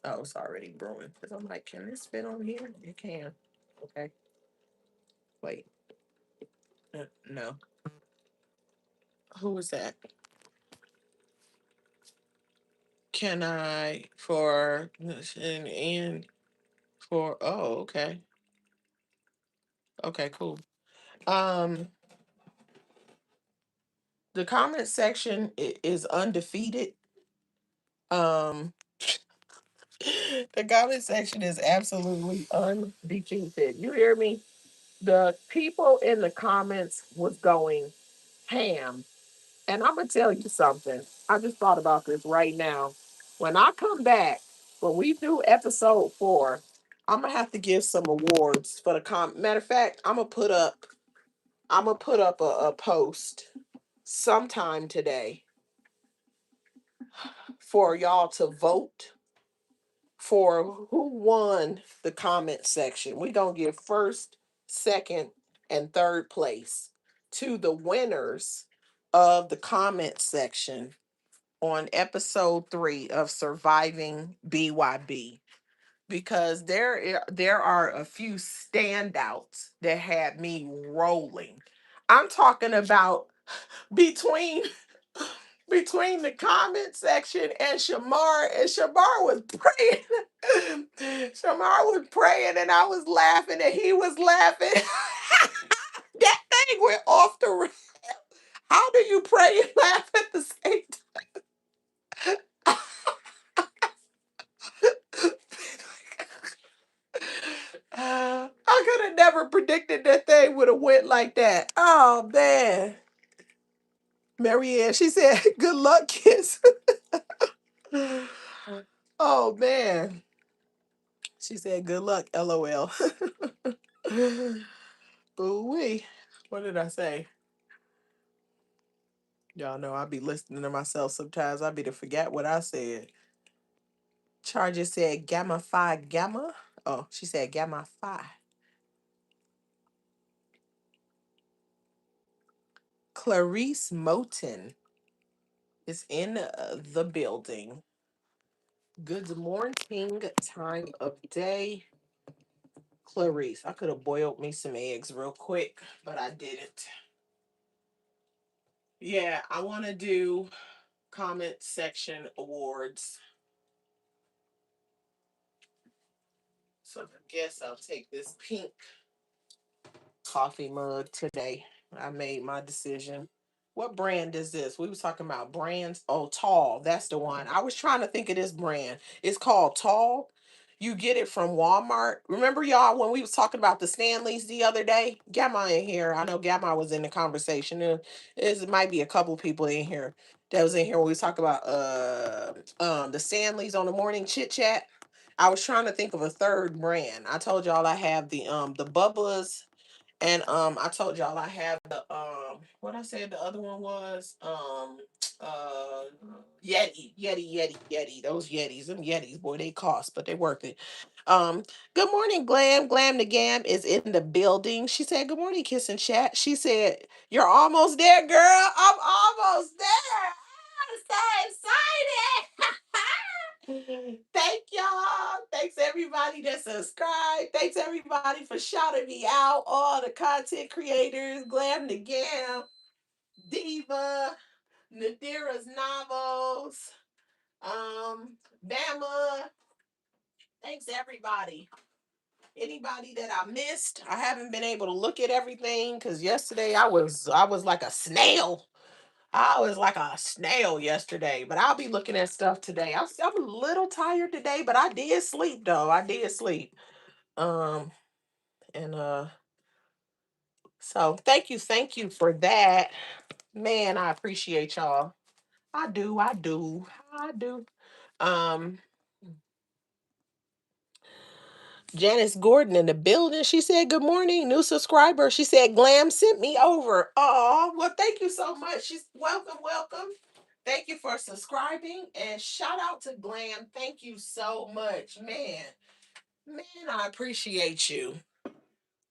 A: Oh, it's already brewing. Because I'm like, can this fit on here? It can. Okay. Wait. No. Who is that? Can I for and for oh, okay. Okay, cool. Um the comment section is undefeated. Um the comment section is absolutely undefeated. You hear me? The people in the comments was going ham. And I'm gonna tell you something. I just thought about this right now. When I come back, when we do episode 4, I'm gonna have to give some awards for the Matter of fact, I'm gonna put up a post sometime today for y'all to vote for who won the comment section. We gonna give first, second, and third place to the winners of the comment section on episode 3 of Surviving BYB, because there are a few standouts that had me rolling. I'm talking about between between the comment section and Shamar was praying. Shamar was praying and I was laughing and he was laughing. That thing went off the rail. How do you pray and laugh at the same time? I could have never predicted that thing would have went like that. Oh man. Marianne, she said, good luck, kiss. Oh man. She said, good luck, LOL. Ooh wee. What did I say? Y'all know I be listening to myself sometimes. I be to forget what I said. Charger said gamma phi gamma. Oh, she said gamma phi. Clarice Moten is in the building. Good morning, time of day. Clarice, I could have boiled me some eggs real quick, but I didn't. Yeah, I want to do comment section awards. So I guess I'll take this pink coffee mug today. I made my decision. What brand is this? We was talking about brands. Oh, Tall. That's the one. I was trying to think of this brand. It's called Tall. You get it from Walmart. Remember y'all when we was talking about the Stanleys the other day? Gamma in here. I know Gamma was in the conversation. It might be a couple people in here that was in here when we was talking about the Stanleys on the morning chit chat. I was trying to think of a third brand. I told y'all I have the Bubba's, and I told y'all I have the what I said the other one was uh Yeti. Those Yetis, them Yetis, boy, they cost, but they worth it. Um, Good morning, Glam. Glam the Gam is in the building. She said, "Good morning, Kiss and Chat." She said, "You're almost there, girl. I'm almost there. I'm so excited." Thank y'all. Thanks everybody that subscribed. Thanks everybody for shouting me out. All the content creators, Glam the Gam, Diva, Nadira's Novels, Bama. Thanks everybody. Anybody that I missed, I haven't been able to look at everything because yesterday I was like a snail. I was like a snail yesterday, but I'll be looking at stuff today. I'm a little tired today, but I did sleep though. I did sleep. Um, and so thank you for that. Man, I appreciate y'all. I do. Um, Janice Gordon in the building. She said, "Good morning, new subscriber." She said, "Glam sent me over." Oh, well, thank you so much. She's welcome. Thank you for subscribing and shout out to Glam. Thank you so much, man. Man, I appreciate you.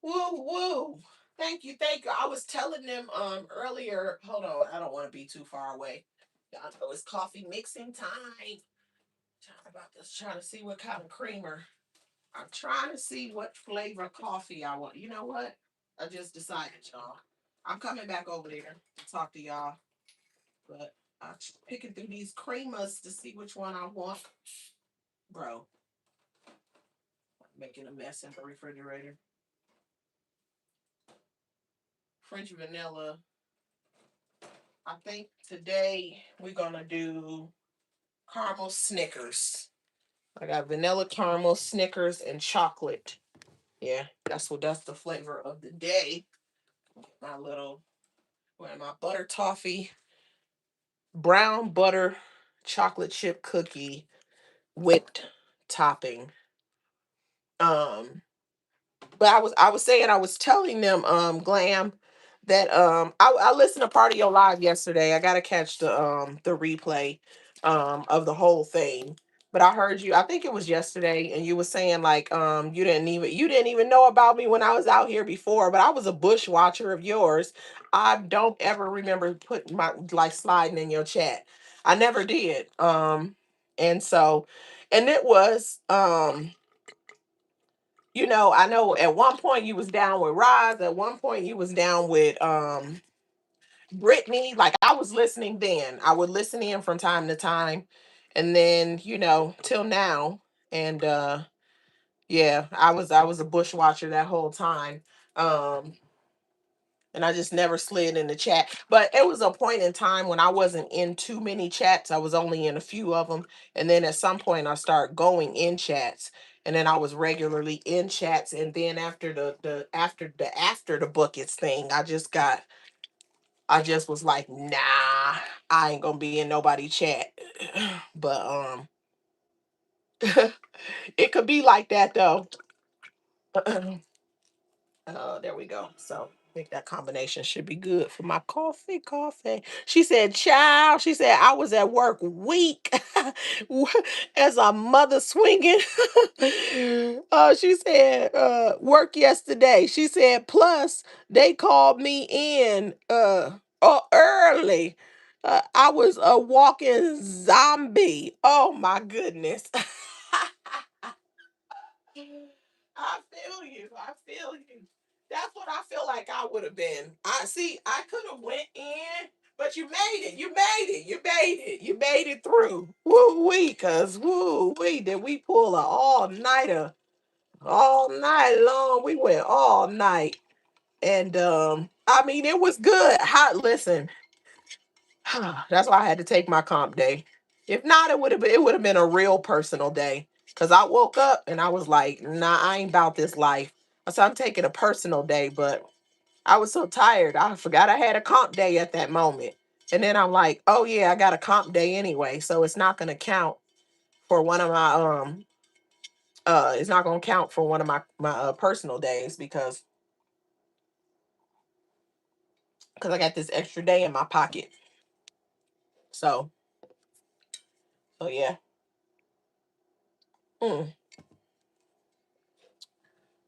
A: Woo woo. Thank you. I was telling them earlier. Hold on, I don't want to be too far away. Y'all know it's coffee mixing time. Trying to see what kind of creamer. I'm trying to see what flavor coffee I want. You know what? I just decided, y'all. I'm coming back over there to talk to y'all. But I'm picking through these creamers to see which one I want. Bro, I'm making a mess in the refrigerator. French vanilla. I think today we're gonna do caramel Snickers. I got vanilla caramel Snickers and chocolate. Yeah, that's the flavor of the day. My little my butter toffee, brown butter chocolate chip cookie whipped topping. Um but I was saying I was telling them Glam that I listened to part of your live yesterday. I gotta catch the replay of the whole thing. But I heard you, I think it was yesterday, and you were saying like you didn't even know about me when I was out here before, but I was a bush watcher of yours. I don't ever remember putting my like sliding in your chat. I never did. And so and it was I know at one point you was down with Roz. At one point you was down with Brittany. Like I was listening then. I would listen in from time to time. And then, till now. And yeah, I was a bush watcher that whole time. Um and I just never slid in the chat. But it was a point in time when I wasn't in too many chats. I was only in a few of them, and then at some point I started going in chats, and then I was regularly in chats. And then after the buckets thing, I just was like, nah, I ain't gonna be in nobody chat. But it could be like that though. There we go. So I think that combination should be good for my coffee. Coffee. She said, "Child." She said, "I was at work weak as a mother swinging." She said, "Work yesterday." She said, "Plus they called me in early. I was a walking zombie. Oh my goodness." I feel you. I feel you. That's what I feel like I would have been. I see. I could have went in, but you made it. You made it. You made it. You made it through. Woo wee, cause woo wee, did we pull a all nighter all night long? We went all night, and I mean it was good. How listen, that's why I had to take my comp day. If not, it would have been a real personal day. Cause I woke up and I was like, nah, I ain't about this life. So I'm taking a personal day, but I was so tired. I forgot I had a comp day at that moment. And then I'm like, oh yeah, I got a comp day anyway. So it's not gonna count for one of my it's not gonna count for one of my personal days because I got this extra day in my pocket. So yeah. Mm.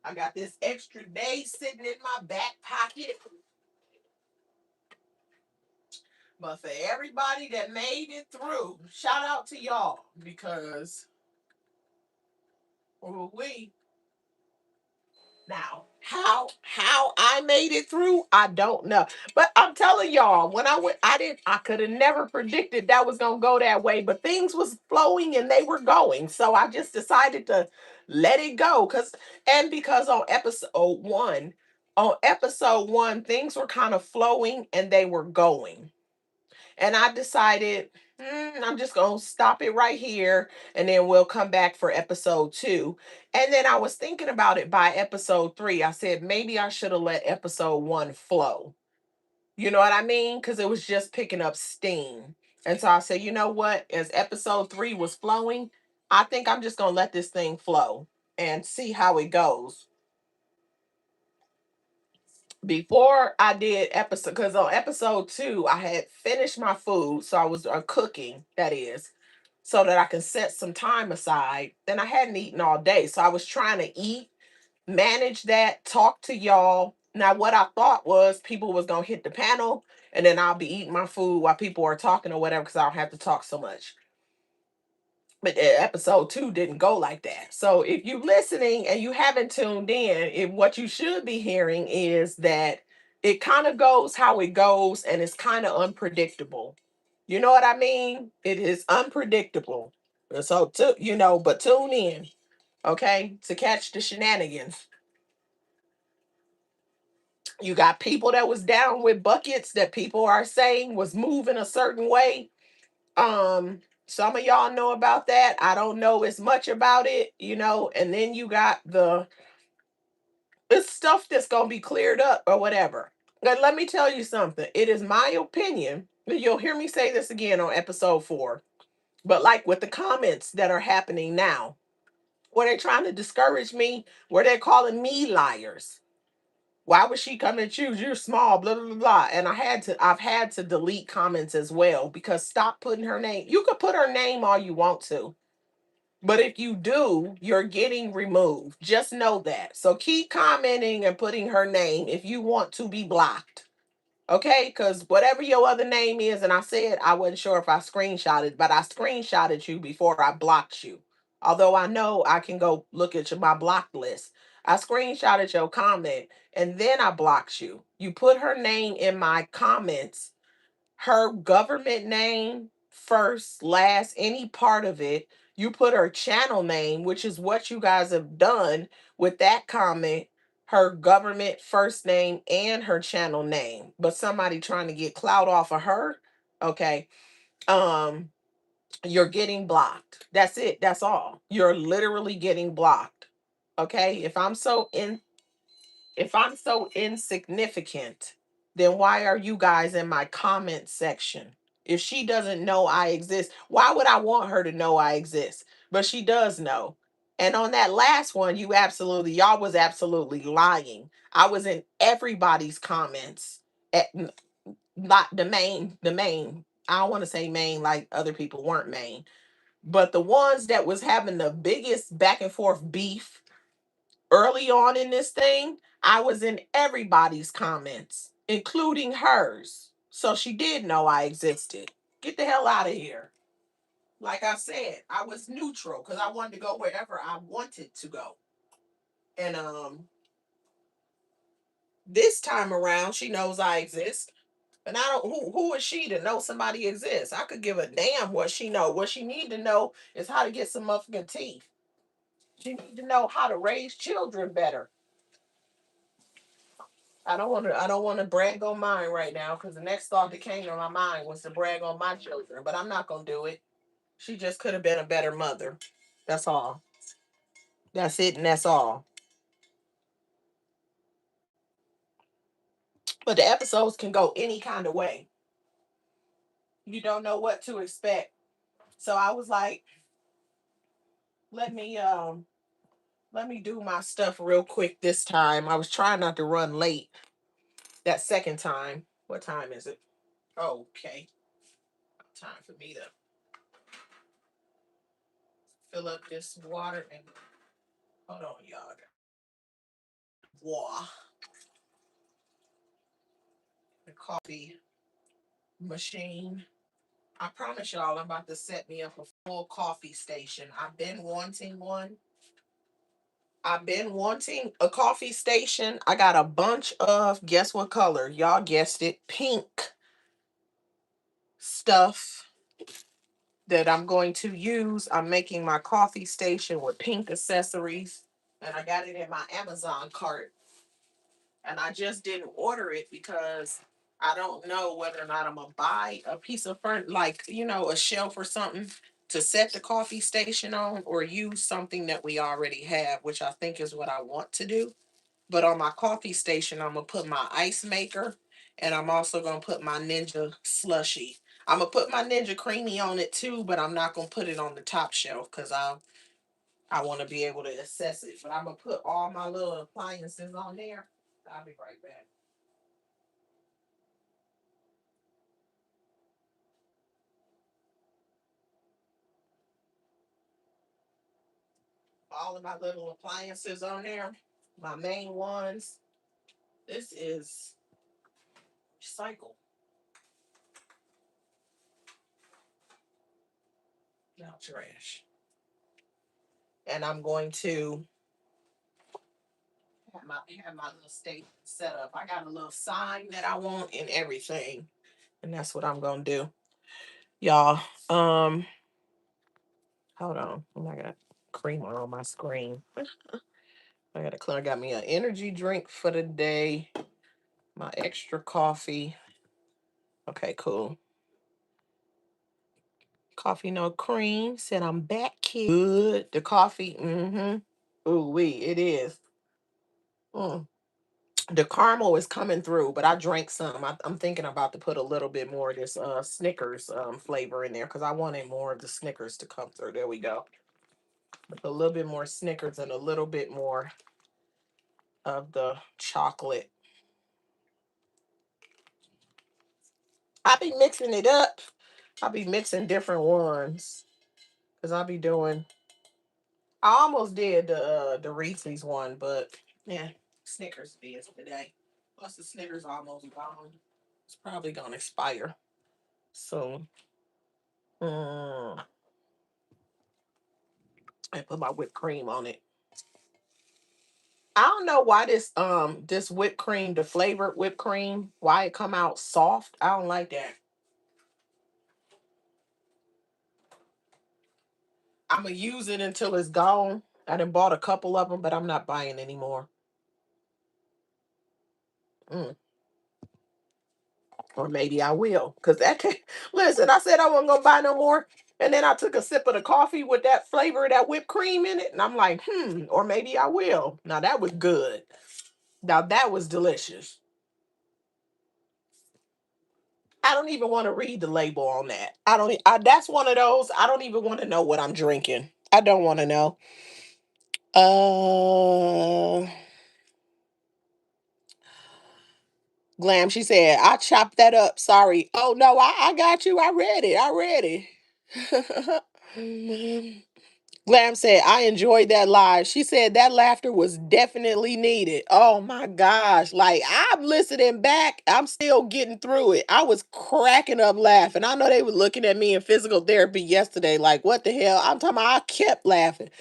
A: I got this extra day sitting in my back pocket. But for everybody that made it through, shout out to y'all because we now how I made it through, I don't know. But I'm telling y'all, when I went, I could have never predicted that was gonna go that way. But things was flowing and they were going, so I just decided to let it go. Because on episode one, things were kind of flowing and they were going. And I decided, I'm just going to stop it right here and then we'll come back for episode two. And then I was thinking about it by episode three. I said, maybe I should have let episode one flow. You know what I mean? Because it was just picking up steam. And so I said, you know what? As episode three was flowing, I think I'm just going to let this thing flow and see how it goes. Before I did episode, because on episode two, I had finished my food. So I was cooking, that is, so that I can set some time aside. Then I hadn't eaten all day. So I was trying to eat, manage that, talk to y'all. Now, what I thought was people was going to hit the panel and then I'll be eating my food while people are talking or whatever because I don't have to talk so much. But episode two didn't go like that. So if you're listening and you haven't tuned in, what you should be hearing is that it kind of goes how it goes and it's kind of unpredictable. You know what I mean? It is unpredictable. So, but tune in, okay, to catch the shenanigans. You got people that was down with buckets that people are saying was moving a certain way. Some of y'all know about that. I don't know as much about it. And then you got it's stuff that's gonna be cleared up or whatever. But let me tell you something. It is my opinion. You'll hear me say this again on episode four. But like with the comments that are happening now, where they're trying to discourage me, where they're calling me liars. Why would she come and choose? You're small, blah, blah, blah, blah. And I've had to delete comments as well because stop putting her name. You could put her name all you want to. But if you do, you're getting removed. Just know that. So keep commenting and putting her name if you want to be blocked. Okay, because whatever your other name is, and I said I wasn't sure if I screenshotted, but I screenshotted you before I blocked you. Although I know I can go look at my blocked list. I screenshotted your comment and then I blocked you. You put her name in my comments, her government name, first, last, any part of it. You put her channel name, which is what you guys have done with that comment, her government first name and her channel name. But somebody trying to get clout off of her, okay, um, you're getting blocked. That's it. That's all. You're literally getting blocked. Okay. If I'm so insignificant, then why are you guys in my comment section? If she doesn't know I exist, why would I want her to know I exist? But she does know. And on that last one, y'all was absolutely lying. I was in everybody's comments at not the main. I don't want to say main like other people weren't main, but the ones that was having the biggest back and forth beef early on in this thing, I was in everybody's comments, including hers. So she did know I existed. Get the hell out of here. Like I said, I was neutral because I wanted to go wherever I wanted to go. And this time around, she knows I exist. And I don't who is she to know somebody exists? I could give a damn what she know. What she need to know is how to get some motherfucking teeth. She need to know how to raise children better. I don't want to brag on mine right now because the next thought that came to my mind was to brag on my children, but I'm not gonna do it. She just could have been a better mother. That's all. That's it, and that's all. But the episodes can go any kind of way. You don't know what to expect. So I was like, let me let me do my stuff real quick this time. I was trying not to run late that second time. What time is it? Oh, okay. Time for me to fill up this water and hold on, y'all. Water. The coffee machine. I promise y'all I'm about to set me up a full coffee station. I've been wanting a coffee station. I got a bunch of, guess what color? Y'all guessed it, pink stuff that I'm going to use. I'm making my coffee station with pink accessories, and I got it in my Amazon cart. And I just didn't order it because I don't know whether or not I'm gonna buy a piece of furniture, like a shelf or something to set the coffee station on, or use something that we already have, which I think is what I want to do. But on my coffee station, I'm gonna put my ice maker, and I'm also gonna put my Ninja slushy. I'm gonna put my Ninja creamy on it too, but I'm not gonna put it on the top shelf because I want to be able to assess it. But I'm gonna put all my little appliances on there. I'll be right back. All of my little appliances on there, my main ones. This is recycle, not trash. And I'm going to have my little station set up. I got a little sign that I want and everything. And that's what I'm gonna do. Y'all, hold on. I got creamer on my screen. I got me an energy drink for the day, my extra coffee. Okay, cool. Coffee no cream. Said I'm back, kid. Good. The coffee. Mm-hmm. Ooh wee, it is. Mm. The caramel is coming through, but I drank some. I'm thinking about to put a little bit more of this Snickers flavor in there because I wanted more of the Snickers to come through. There we go. A little bit more Snickers and a little bit more of the chocolate. I be mixing it up. I'll be mixing different ones because I'll be doing. I almost did the Reese's one, but yeah, Snickers it is today. Plus the Snickers almost gone. It's probably gonna expire soon. Mm. I put my whipped cream on it. I don't know why this whipped cream, the flavored whipped cream, why it come out soft. I don't like that. I'm gonna use it until it's gone. I done bought a couple of them, but I'm not buying anymore. Mm. Or maybe I will, cause that. Listen, I said I wasn't gonna buy no more, and then I took a sip of the coffee with that flavor of that whipped cream in it, and I'm like, or maybe I will. Now that was good. Now that was delicious. I don't even want to read the label on that. I don't. That's one of those. I don't even want to know what I'm drinking. I don't want to know. Uh, Glam, she said, I chopped that up. Sorry. Oh no, I got you. I read it. I read it. Glam said, I enjoyed that live. She said that laughter was definitely needed. Oh my gosh. Like, I'm listening back. I'm still getting through it. I was cracking up laughing. I know they were looking at me in physical therapy yesterday, like, what the hell? I'm talking about I kept laughing.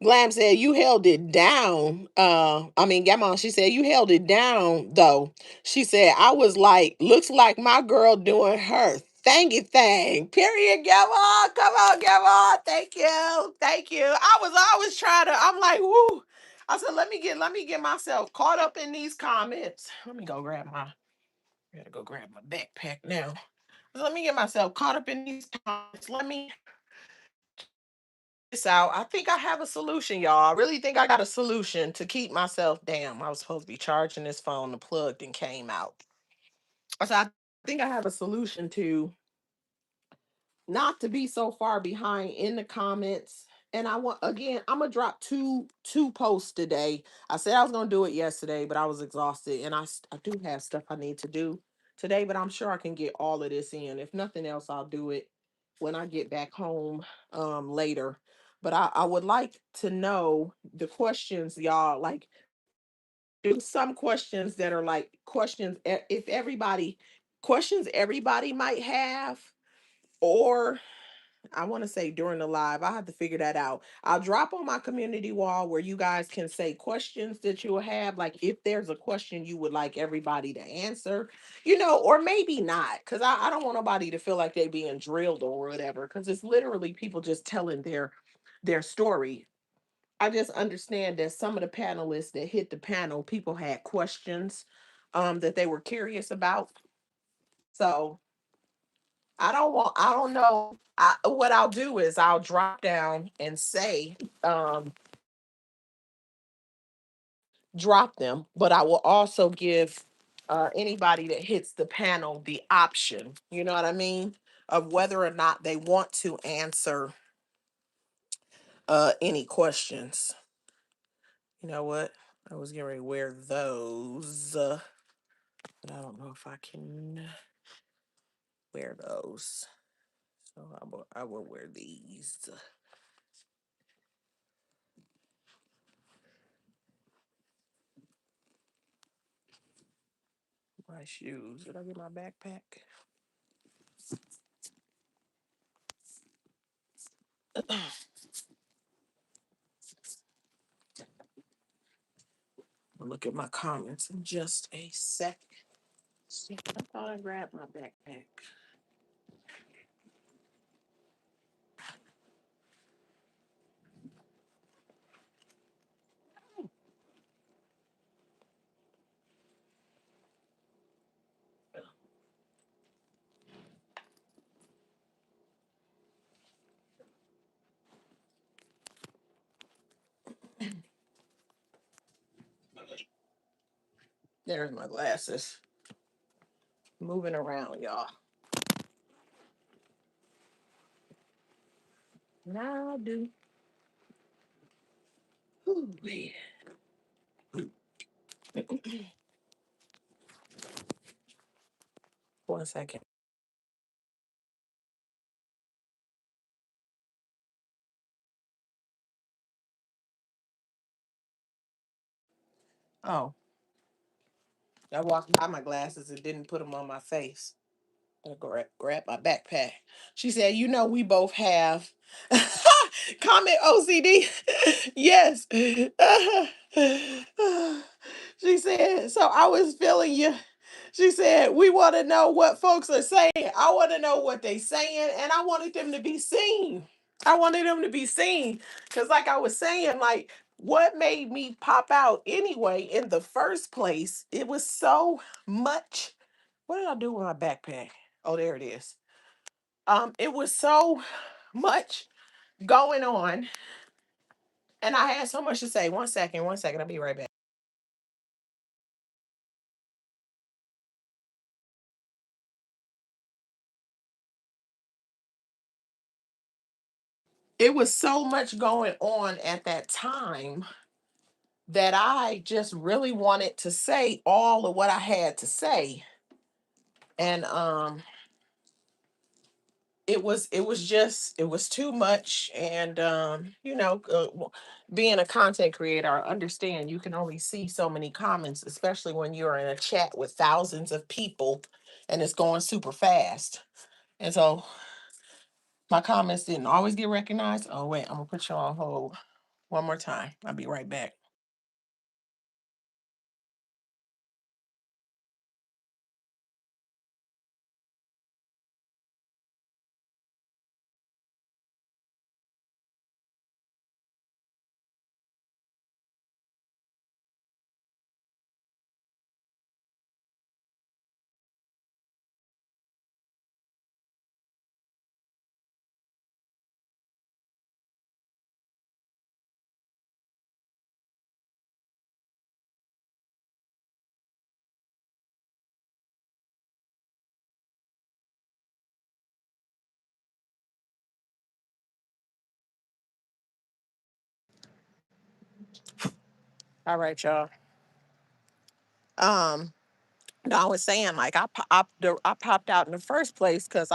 A: Glam said, you held it down. Gamma, she said, you held it down, though. She said, I was like, looks like my girl doing her thangy thing. Period, Gamma. Come on, Gamma. Thank you. Thank you. I was always trying to, I'm like, whoo. I said, let me get myself caught up in these comments. Let me go grab my, I gotta go grab my backpack now. Let me get myself caught up in these comments. Let me this out. I think I have a solution, y'all. I really think I got a solution to keep myself. Damn, I was supposed to be charging this phone. The plug then came out. So I think I have a solution to not to be so far behind in the comments. And I want again, I'm gonna drop two posts today. I said I was gonna do it yesterday, but I was exhausted, and I do have stuff I need to do today. But I'm sure I can get all of this in. If nothing else, I'll do it when I get back home later. But I would like to know the questions, y'all. Like, do some questions that are like questions if everybody questions everybody might have, or I want to say during the live. I have to figure that out. I'll drop on my community wall where you guys can say questions that you will have. Like if there's a question you would like everybody to answer, or maybe not. Because I don't want nobody to feel like they being drilled or whatever. Because it's literally people just telling their story. I just understand that some of the panelists that hit the panel, people had questions that they were curious about. So I don't know. What I'll do is I'll drop down and say, um, drop them, but I will also give anybody that hits the panel the option, you know what I mean, of whether or not they want to answer any questions. You know what? I was getting ready to wear those, but I don't know if I can wear those. So I will wear these. My shoes. Did I get my backpack? I'll look at my comments in just a sec. See, I thought I grabbed my backpack. There's my glasses. Moving around, y'all. Now I do. Ooh, wait. One second. Oh, I walked by my glasses and didn't put them on my face. I grab my backpack. She said, we both have comment OCD. Yes. She said, so I was feeling you. She said, we want to know what folks are saying. I want to know what they saying, and I wanted them to be seen. I wanted them to be seen. Because like I was saying, like what made me pop out anyway in the first place, it was so much. What did I do with my backpack? Oh, there it is. It was so much going on, and I had so much to say. One second, I'll be right back. it was so much going on at that time that I just really wanted to say all of what I had to say. And it was too much. And being a content creator, I understand you can only see so many comments, especially when you're in a chat with thousands of people and it's going super fast. And so my comments didn't always get recognized. Oh wait, I'm gonna put you on hold one more time. I'll be right back. All right, y'all. Um, no, I was saying like I popped out in the first place because